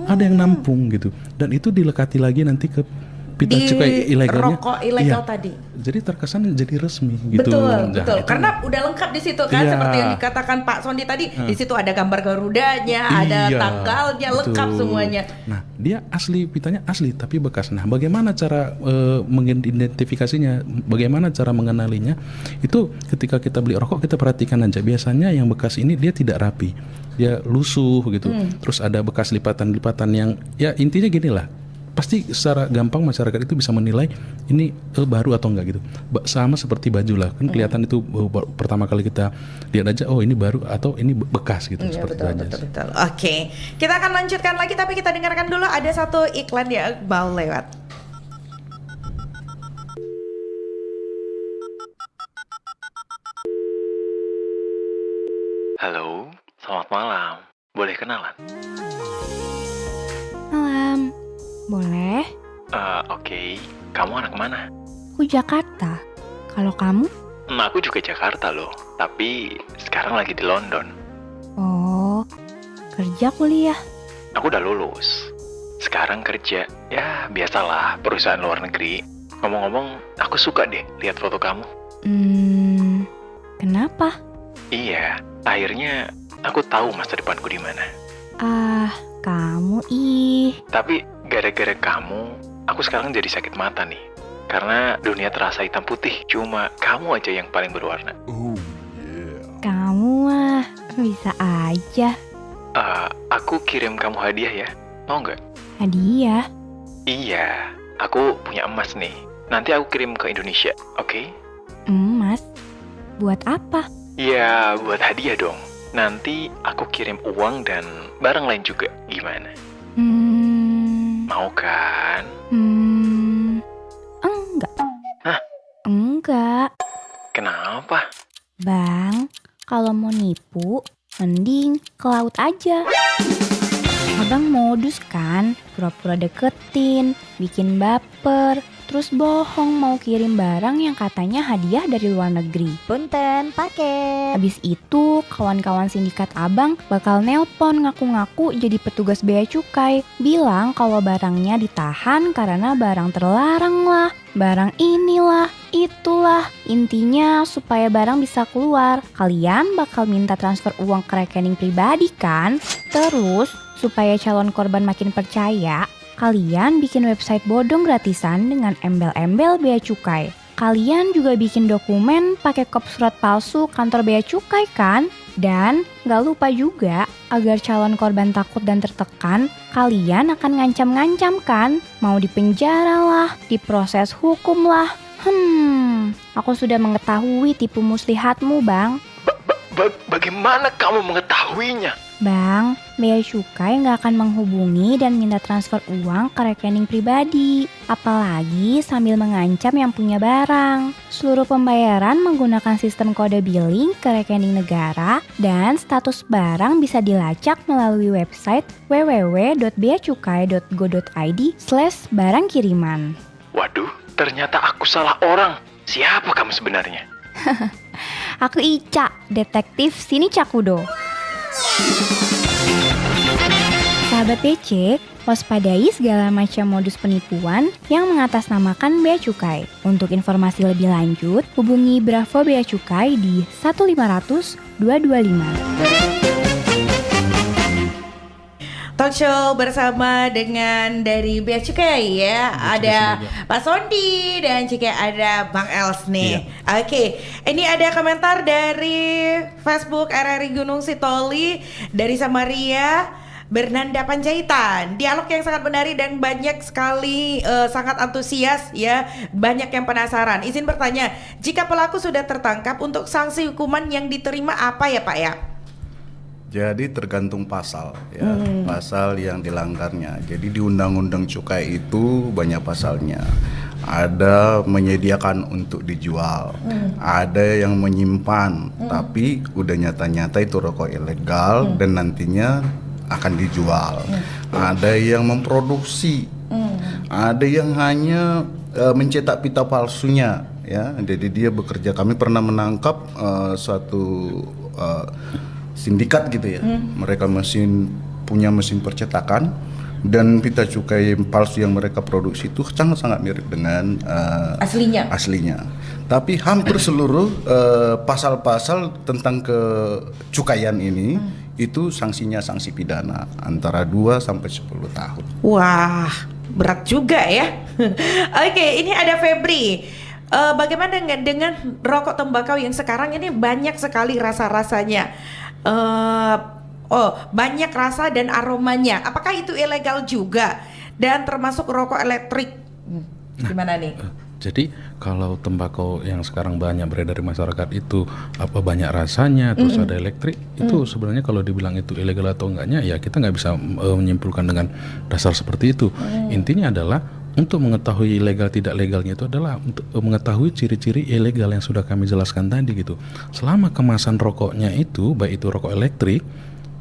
ada yang nampung gitu. Dan itu dilekati lagi nanti ke pita cukai ilegalnya. Rokok ilegal tadi. Jadi terkesan jadi resmi gitu. Betul. Karena udah lengkap di situ kan, seperti yang dikatakan Pak Sondi tadi. Di situ ada gambar Garudanya, ada tanggalnya, lengkap semuanya. Nah, dia pitanya asli tapi bekas. Nah, bagaimana cara mengidentifikasinya? Bagaimana cara mengenalinya? Itu ketika kita beli rokok kita perhatikan aja. Biasanya yang bekas ini dia tidak rapi, dia lusuh gitu. Terus ada bekas lipatan-lipatan yang ya intinya gini lah. Pasti secara gampang masyarakat itu bisa menilai ini baru atau enggak gitu. Sama seperti baju lah, kan kelihatan itu pertama kali kita lihat aja, oh ini baru atau ini bekas gitu. Seperti betul. Oke, kita akan lanjutkan lagi tapi kita dengarkan dulu ada satu iklan ya Iqbal lewat. Halo, selamat malam. Boleh kenalan? Malam. Boleh? Oke. Kamu anak mana? Aku Jakarta. Kalau kamu? Aku juga Jakarta loh. Tapi sekarang lagi di London. Oh, kerja kuliah? Aku udah lulus. Sekarang kerja. Ya, biasalah perusahaan luar negeri. Ngomong-ngomong, aku suka deh lihat foto kamu. Kenapa? Iya, akhirnya aku tahu masa depanku di mana. Kamu Tapi gara-gara kamu, aku sekarang jadi sakit mata nih. Karena dunia terasa hitam putih, cuma kamu aja yang paling berwarna. Kamu bisa aja. Aku kirim kamu hadiah ya, mau nggak? Hadiah? Iya, aku punya emas nih. Nanti aku kirim ke Indonesia, oke? Emas? Buat apa? Ya, buat hadiah dong. Nanti aku kirim uang dan barang lain juga, gimana? Mau kan? Enggak. Hah? Enggak. Kenapa? Bang, kalau mau nipu, mending ke laut aja. Abang modus kan, pura-pura deketin, bikin baper, terus bohong mau kirim barang yang katanya hadiah dari luar negeri. Punten, paket. Habis itu, kawan-kawan sindikat abang bakal nelpon ngaku-ngaku jadi petugas bea cukai. Bilang kalau barangnya ditahan karena barang terlarang lah, barang inilah, itulah. Intinya supaya barang bisa keluar, kalian bakal minta transfer uang ke rekening pribadi kan? Terus, supaya calon korban makin percaya, kalian bikin website bodong gratisan dengan embel-embel bea cukai. Kalian juga bikin dokumen pakai kop surat palsu kantor bea cukai kan? Dan gak lupa juga, agar calon korban takut dan tertekan, kalian akan ngancam-ngancam kan? Mau dipenjara lah, diproses hukum lah. Aku sudah mengetahui tipu muslihatmu, Bang. Bagaimana kamu mengetahuinya? Bang, bea cukai nggak akan menghubungi dan minta transfer uang ke rekening pribadi, apalagi sambil mengancam yang punya barang. Seluruh pembayaran menggunakan sistem kode billing ke rekening negara dan status barang bisa dilacak melalui website www.beacukai.go.id/barang kiriman. Waduh, ternyata aku salah orang. Siapa kamu sebenarnya? Aku Ica, detektif Sini Cakudo. Sahabat BC, waspadai segala macam modus penipuan yang mengatasnamakan bea cukai. Untuk informasi lebih lanjut, hubungi Bravo Bea Cukai di 1500225. Talk show bersama dengan dari Bea Cukai ya. Ada Pak Sondi dan juga ada Bang Els nih. Oke, ini ada komentar dari Facebook RRI Gunung Sitoli dari Samaria Bernanda Panjaitan. Dialog yang sangat menarik dan banyak sekali sangat antusias ya. Banyak yang penasaran. Izin bertanya, jika pelaku sudah tertangkap untuk sanksi hukuman yang diterima apa ya Pak ya? Jadi tergantung pasal ya, pasal yang dilanggarnya. Jadi di Undang-Undang Cukai itu banyak pasalnya. Ada menyediakan untuk dijual, ada yang menyimpan, tapi udah nyata-nyata itu rokok ilegal dan nantinya akan dijual. Ada yang memproduksi, ada yang hanya mencetak pita palsunya, ya. Jadi dia bekerja. Kami pernah menangkap suatu sindikat gitu ya. Mereka punya mesin percetakan dan pita cukai palsu yang mereka produksi itu sangat-sangat mirip dengan aslinya. Tapi hampir seluruh pasal-pasal tentang kecukaian ini itu sanksinya sanksi pidana antara 2 sampai 10 tahun. Wah, berat juga ya. Oke, ini ada Febri. Bagaimana dengan rokok tembakau yang sekarang ini banyak sekali rasa-rasanya? Banyak rasa dan aromanya. Apakah itu ilegal juga? Dan termasuk rokok elektrik. Gimana nih? Jadi kalau tembakau yang sekarang banyak beredar di masyarakat itu banyak rasanya, terus ada elektrik, itu sebenarnya kalau dibilang itu ilegal atau enggaknya, ya kita nggak bisa menyimpulkan dengan dasar seperti itu. Intinya adalah untuk mengetahui legal tidak legalnya itu adalah untuk mengetahui ciri-ciri ilegal yang sudah kami jelaskan tadi gitu. Selama kemasan rokoknya itu, baik itu rokok elektrik,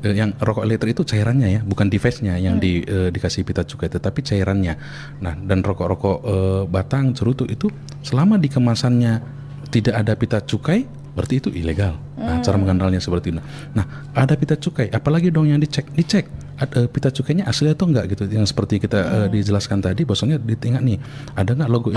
yang rokok elektrik itu cairannya ya, bukan device-nya yang dikasih pita cukai, tetapi cairannya. Nah, dan rokok-rokok batang cerutu itu selama di kemasannya tidak ada pita cukai, berarti itu ilegal. Nah, cara mengenalnya seperti itu. Nah, ada pita cukai, apalagi dong yang dicek ada pita cukainya asli atau enggak gitu. Yang seperti kita dijelaskan tadi, bahwasanya ditingkat nih, ada enggak logo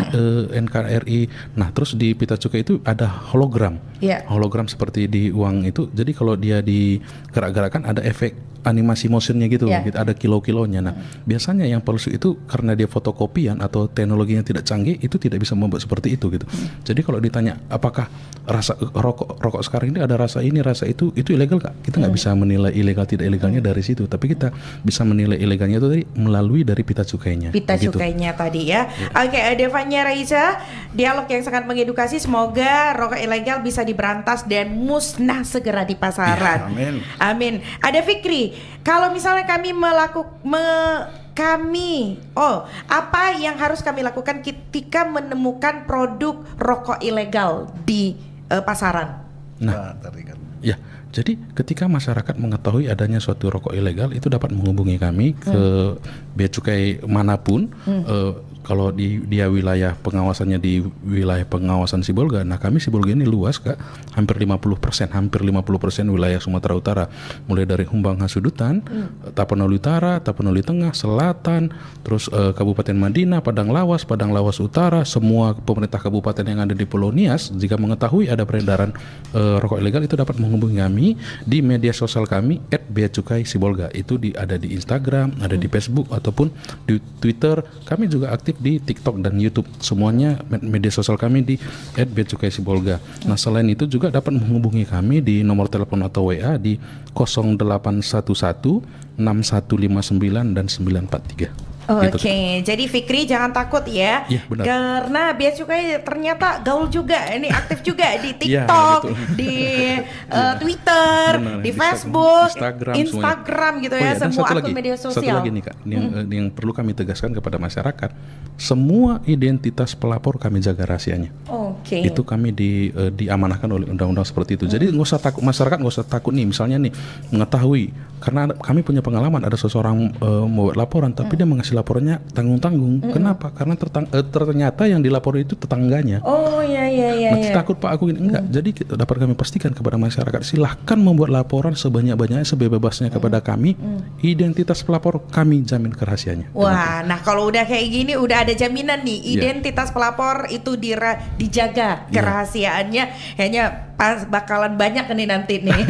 NKRI. Nah, terus di pita cukai itu ada hologram. Hologram seperti di uang itu. Jadi kalau dia digerak-gerakkan ada efek animasi motionnya gitu, gitu, ada kilo-kilonya. Nah, biasanya yang palsu itu karena dia fotokopian atau teknologinya tidak canggih, itu tidak bisa membuat seperti itu gitu. Jadi kalau ditanya apakah rasa rokok sekarang ini ada rasa ini, rasa itu ilegal nggak? Kita nggak bisa menilai ilegal tidak ilegalnya dari situ, tapi kita bisa menilai ilegalnya itu tadi melalui dari pita cukainya. Pita cukainya tadi ya. Oke, Devanya Raisa, dialog yang sangat mengedukasi. Semoga rokok ilegal bisa diberantas dan musnah segera di pasaran. Amin. Amin. Ada Fikri, kalau misalnya kami apa yang harus kami lakukan ketika menemukan produk rokok ilegal di pasaran? Nah, ya. Jadi ketika masyarakat mengetahui adanya suatu rokok ilegal, itu dapat menghubungi kami ke bea cukai manapun. Kalau dia wilayah pengawasannya di wilayah pengawasan Sibolga, nah kami Sibolga ini luas Kak, hampir 50% wilayah Sumatera Utara, mulai dari Humbang Hasudutan, Tapanuli Utara, Tapanuli Tengah, Selatan, terus Kabupaten Madinah, Padang Lawas Utara, semua pemerintah kabupaten yang ada di Pulau Nias, jika mengetahui ada peredaran rokok ilegal, itu dapat menghubungi kami di media sosial kami @beacukai Sibolga. Itu ada di Instagram, ada di Facebook ataupun di Twitter. Kami juga aktif di TikTok dan YouTube. Semuanya media sosial kami di @beacukai Sibolga. Nah, selain itu juga dapat menghubungi kami di nomor telepon atau WA di 0811 6159 dan 943. Oke, jadi Fikri jangan takut ya. Iya, benar. Karena bea cukai ternyata gaul juga, ini aktif juga di TikTok, di Twitter, di Facebook, Instagram gitu ya, semua akun media sosial. Satu lagi nih Kak, yang perlu kami tegaskan kepada masyarakat, semua identitas pelapor kami jaga rahasianya. Oke. Itu kami diamanahkan oleh undang-undang seperti itu. Jadi nggak usah takut, masyarakat nggak usah takut nih, misalnya nih mengetahui, karena kami punya pengalaman ada seseorang membuat laporan, tapi dia mengasih laporannya tanggung-tanggung. Kenapa? Karena ternyata yang dilapor itu tetangganya. Oh iya. Nanti takut Pak aku ini enggak. Jadi dapat kami pastikan kepada masyarakat, silahkan membuat laporan sebanyak-banyaknya, sebebasnya kepada kami. Identitas pelapor kami jamin kerahasiaannya. Wah, nah kalau udah kayak gini udah ada jaminan nih, identitas pelapor itu dijaga kerahasiaannya. Kayaknya bakalan banyak nih nanti nih.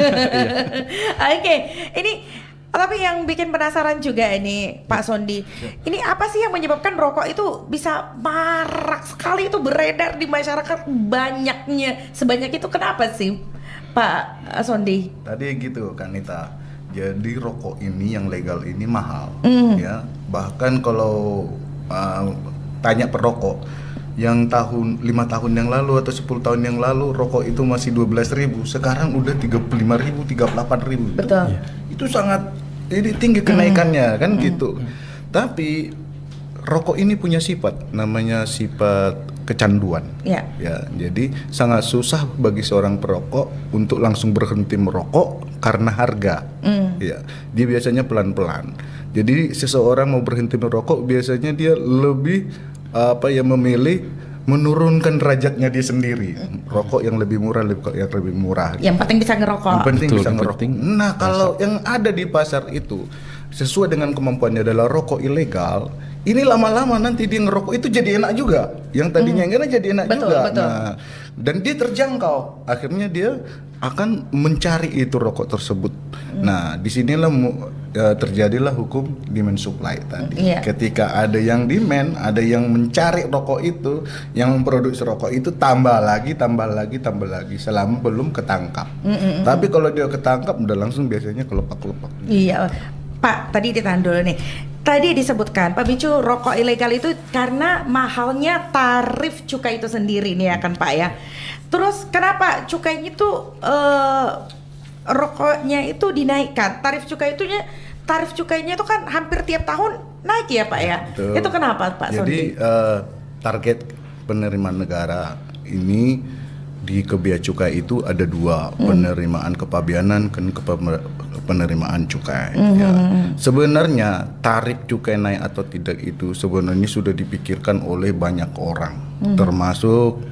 Oke, ini tapi yang bikin penasaran juga ini Pak Sondi, ini apa sih yang menyebabkan rokok itu bisa marak sekali itu beredar di masyarakat sebanyak itu, kenapa sih Pak Sondi? Tadi gitu kan Nita, jadi rokok ini yang legal ini mahal ya, bahkan kalau tanya perokok yang 5 tahun yang lalu atau 10 tahun yang lalu rokok itu masih 12.000, sekarang udah 35.000, 38.000. Betul. Itu sangat tinggi kenaikannya kan gitu. Tapi rokok ini punya sifat, namanya sifat kecanduan. Ya, jadi sangat susah bagi seorang perokok untuk langsung berhenti merokok karena harga. Ya, dia biasanya pelan-pelan. Jadi seseorang mau berhenti merokok biasanya dia lebih memilih menurunkan derajatnya dia sendiri. Rokok yang lebih murah, yang lebih murah. Yang penting bisa ngerokok. Yang penting Betul, bisa yang ngerokok. penting Nah, kalau yang ada di pasar itu sesuai dengan kemampuannya adalah rokok ilegal, ini lama-lama nanti dia ngerokok itu jadi enak juga. Yang tadinya enggak jadi enak Betul, juga. betul. Nah, dan dia terjangkau. Akhirnya dia akan mencari itu rokok tersebut. Nah, disinilah terjadilah hukum demand supply tadi. Iya. Ketika ada yang demand, ada yang mencari rokok itu, yang memproduksi rokok itu tambah lagi selama belum ketangkap. Tapi kalau dia ketangkap udah langsung biasanya kelepak-kelepak. Iya, Pak, tadi ditahan dulu nih. Tadi disebutkan Pak Bicu, rokok ilegal itu karena mahalnya tarif cukai itu sendiri nih ya kan Pak ya. Terus kenapa cukainya itu rokoknya itu dinaikkan? Tarif cukainya itu kan hampir tiap tahun naik ya Pak ya. Betul. Itu kenapa Pak Sondi? Jadi target penerimaan negara ini di kebea cukai itu ada dua, penerimaan kepabeanan dan penerimaan cukai. Ya. Sebenarnya tarif cukai naik atau tidak itu sebenarnya sudah dipikirkan oleh banyak orang, termasuk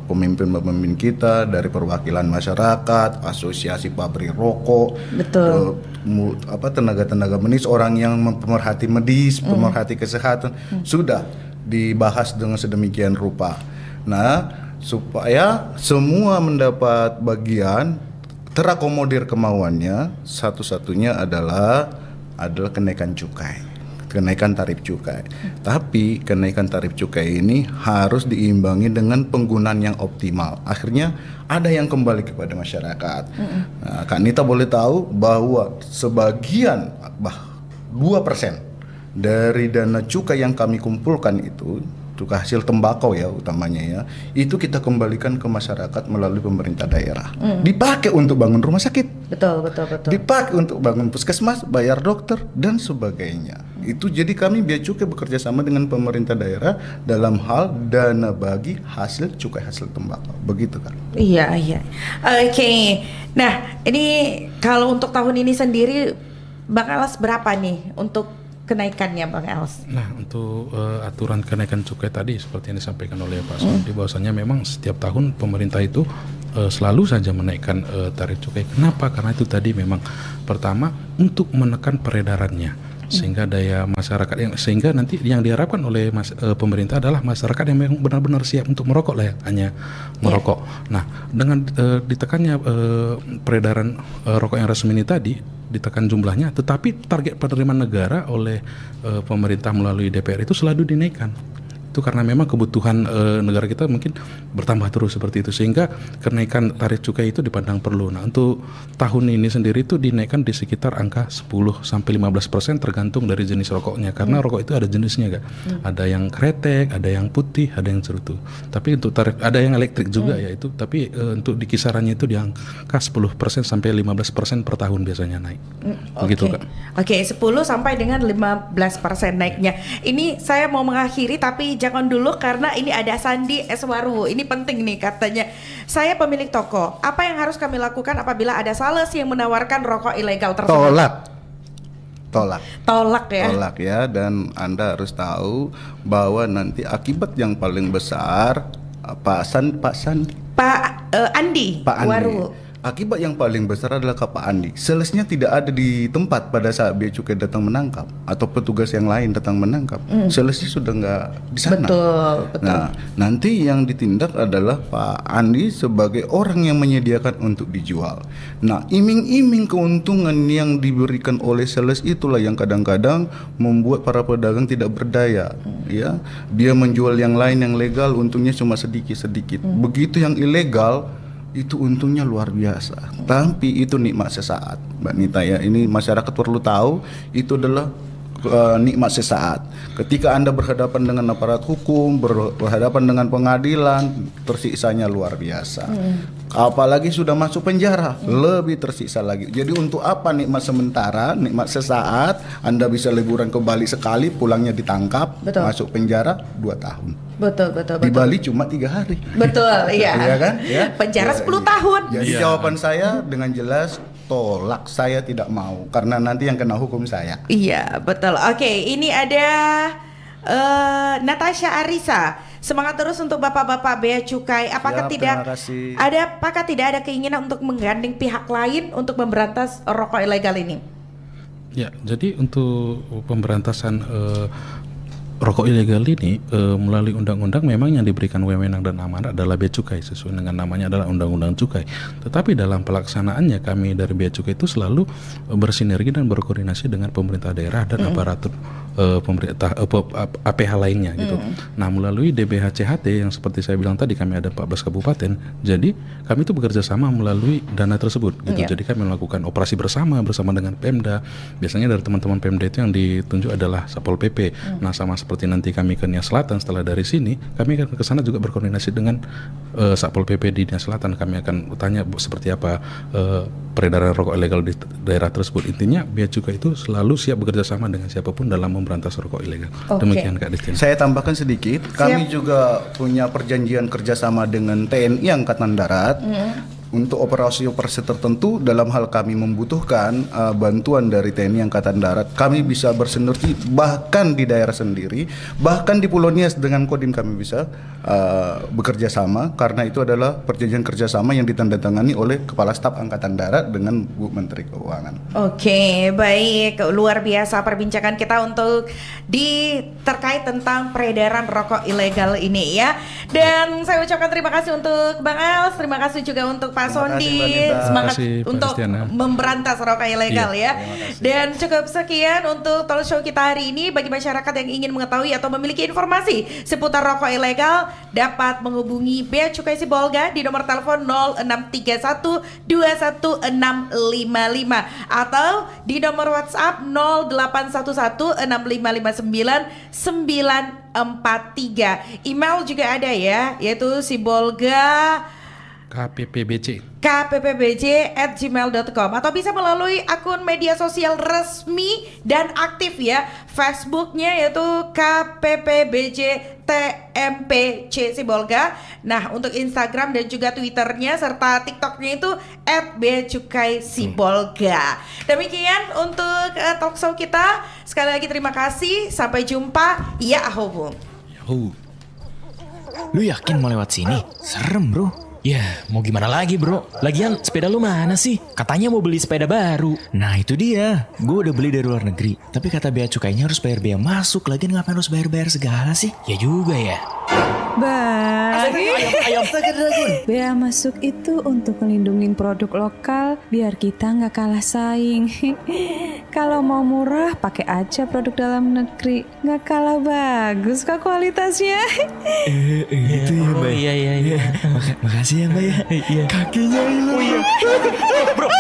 pemimpin-pemimpin kita dari perwakilan masyarakat, asosiasi pabrik rokok, Betul. Tenaga-tenaga medis, orang yang pemerhati medis, pemerhati kesehatan, sudah dibahas dengan sedemikian rupa. Nah, supaya semua mendapat bagian, terakomodir kemauannya, satu-satunya adalah kenaikan cukai, kenaikan tarif cukai. Tapi kenaikan tarif cukai ini harus diimbangi dengan penggunaan yang optimal. Akhirnya ada yang kembali kepada masyarakat. Nah, Kak Nita boleh tahu bahwa sebagian 2% dari dana cukai yang kami kumpulkan itu, cukai hasil tembakau ya utamanya ya, itu kita kembalikan ke masyarakat melalui pemerintah daerah. Dipakai untuk bangun rumah sakit, Betul. dipakai untuk bangun puskesmas, bayar dokter dan sebagainya. Itu jadi kami Bea Cukai bekerja sama dengan pemerintah daerah dalam hal dana bagi hasil cukai hasil tembakau. Begitu kan? Iya. Oke. Nah, ini kalau untuk tahun ini sendiri Bang Els berapa nih untuk kenaikannya Bang Els? Nah, untuk aturan kenaikan cukai tadi seperti yang disampaikan oleh Pak Sondi, bahwasanya memang setiap tahun pemerintah itu selalu saja menaikkan tarif cukai. Kenapa? Karena itu tadi memang pertama untuk menekan peredarannya, sehingga daya masyarakat sehingga nanti yang diharapkan oleh pemerintah adalah masyarakat yang memang benar-benar siap untuk merokok lah ya, hanya merokok. Nah, dengan ditekannya peredaran rokok yang resmi ini tadi, ditekan jumlahnya, tetapi target penerimaan negara oleh pemerintah melalui DPR itu selalu dinaikkan. Itu karena memang kebutuhan negara kita mungkin bertambah terus seperti itu, sehingga kenaikan tarif cukai itu dipandang perlu. Nah, untuk tahun ini sendiri itu dinaikkan di sekitar angka 10-15% tergantung dari jenis rokoknya, karena rokok itu ada jenisnya Kak. Ada yang kretek, ada yang putih, ada yang cerutu. Tapi untuk tarif ada yang elektrik juga ya itu, tapi untuk di kisarannya itu di angka 10% sampai 15% per tahun biasanya naik. Begitu Kak. Oke, 10 sampai dengan 15% naiknya. Ini saya mau mengakhiri tapi jangan dulu karena ini ada Sandi Eswaru. Ini penting nih katanya. Saya pemilik toko. Apa yang harus kami lakukan apabila ada sales yang menawarkan rokok ilegal tersebut? Tolak ya. Dan Anda harus tahu bahwa nanti akibat yang paling besar Pak Andi Waru. Akibat yang paling besar adalah ke Pak Andi. Salesnya tidak ada di tempat pada saat Bea Cukai datang menangkap atau petugas yang lain datang menangkap. Salesnya sudah nggak di sana. Betul. Nah, nanti yang ditindak adalah Pak Andi sebagai orang yang menyediakan untuk dijual. Nah, iming-iming keuntungan yang diberikan oleh sales itulah yang kadang-kadang membuat para pedagang tidak berdaya. Ya, dia menjual yang lain yang legal, untungnya cuma sedikit-sedikit. Begitu yang ilegal itu untungnya luar biasa, tapi itu nikmat sesaat, Mbak Nita ya. Ini masyarakat perlu tahu, itu adalah nikmat sesaat. Ketika Anda berhadapan dengan aparat hukum, berhadapan dengan pengadilan, tersiksanya luar biasa. Apalagi sudah masuk penjara, lebih tersiksa lagi. Jadi untuk apa nikmat sementara, nikmat sesaat, Anda bisa liburan ke Bali sekali, pulangnya ditangkap, masuk penjara 2 tahun. Betul. Di Bali cuma 3 hari. Betul, iya. Iya kan? Ya? Penjara 10 tahun. Jadi jawaban saya dengan jelas, tolak. Saya tidak mau, karena nanti yang kena hukum saya. Iya, betul. Oke, ini ada Natasha Arisa. Semangat terus untuk bapak-bapak bea cukai. Apakah Siap, tidak terima kasih. apakah tidak ada keinginan untuk menggandeng pihak lain untuk memberantas rokok ilegal ini? Ya, jadi untuk pemberantasan rokok ilegal ini melalui undang-undang memang yang diberikan wewenang dan amanat adalah bea cukai, sesuai dengan namanya adalah undang-undang cukai. Tetapi dalam pelaksanaannya kami dari bea cukai itu selalu bersinergi dan berkoordinasi dengan pemerintah daerah dan aparatur pemerintah APH lainnya gitu. Nah, melalui DBHCHT yang seperti saya bilang tadi kami ada 14 kabupaten. Jadi kami itu bekerja sama melalui dana tersebut gitu. Jadi kami melakukan operasi bersama dengan Pemda. Biasanya dari teman-teman Pemda itu yang ditunjuk adalah Satpol PP. Nah, sama seperti nanti kami ke Nias Selatan, setelah dari sini kami akan ke sana juga berkoordinasi dengan Satpol PP di Nias Selatan. Kami akan tanya seperti apa peredaran rokok ilegal di daerah tersebut. Intinya bea cukai itu selalu siap bekerja sama dengan siapapun dalam memberantas rokok ilegal. Demikian Kak Destina. Saya tambahkan sedikit, kami juga punya perjanjian kerjasama dengan TNI Angkatan Darat untuk operasi-operasi tertentu. Dalam hal kami membutuhkan bantuan dari TNI Angkatan Darat, kami bisa bersinergi bahkan di daerah sendiri, bahkan di Pulau Nias dengan Kodim kami bisa bekerja sama, karena itu adalah perjanjian kerjasama yang ditandatangani oleh Kepala Staf Angkatan Darat dengan Bu Menteri Keuangan. Oke, baik, luar biasa perbincangan kita untuk terkait tentang peredaran rokok ilegal ini ya. Dan saya ucapkan terima kasih untuk Bang Els, terima kasih juga untuk Pak Terima kasih, Sondi, Mbak Nita. semangat Terima kasih, Pak untuk Astiana. memberantas rokok ilegal ya. terima kasih. Dan cukup sekian untuk talk show kita hari ini. Bagi masyarakat yang ingin mengetahui atau memiliki informasi seputar rokok ilegal, dapat menghubungi Bea Cukai Sibolga di nomor telepon 0631 21655 atau di nomor WhatsApp 0811 6559 943. Email juga ada ya, yaitu sibolga kppbc@gmail.com atau bisa melalui akun media sosial resmi dan aktif ya, Facebooknya yaitu KPPBC TMPC Sibolga. Nah, untuk Instagram dan juga Twitternya serta TikToknya itu @beacukai-sibolga. Demikian untuk talk show kita. Sekali lagi terima kasih, sampai jumpa. Ya ahobu. Lu yakin mau lewat sini? Serem bro. Ya, mau gimana lagi bro? Lagian sepeda lu mana sih? Katanya mau beli sepeda baru. Nah itu dia, gue udah beli dari luar negeri. Tapi kata bea cukainya harus bayar bea masuk. Lagian ngapain harus bayar-bayar segala sih? Ya juga ya. Ayam. Bea masuk itu untuk melindungi produk lokal biar kita nggak kalah saing. Kalau mau murah pakai aja produk dalam negeri, nggak kalah bagus kok kualitasnya. Gitu ya Mbak. Iya. Makasih ya Mbak ya. Iya. Kakinya hilang. Bro.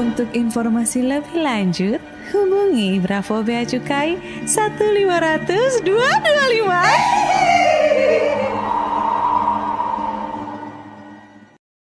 Untuk informasi lebih lanjut, hubungi Bravo Bea Cukai 1500225.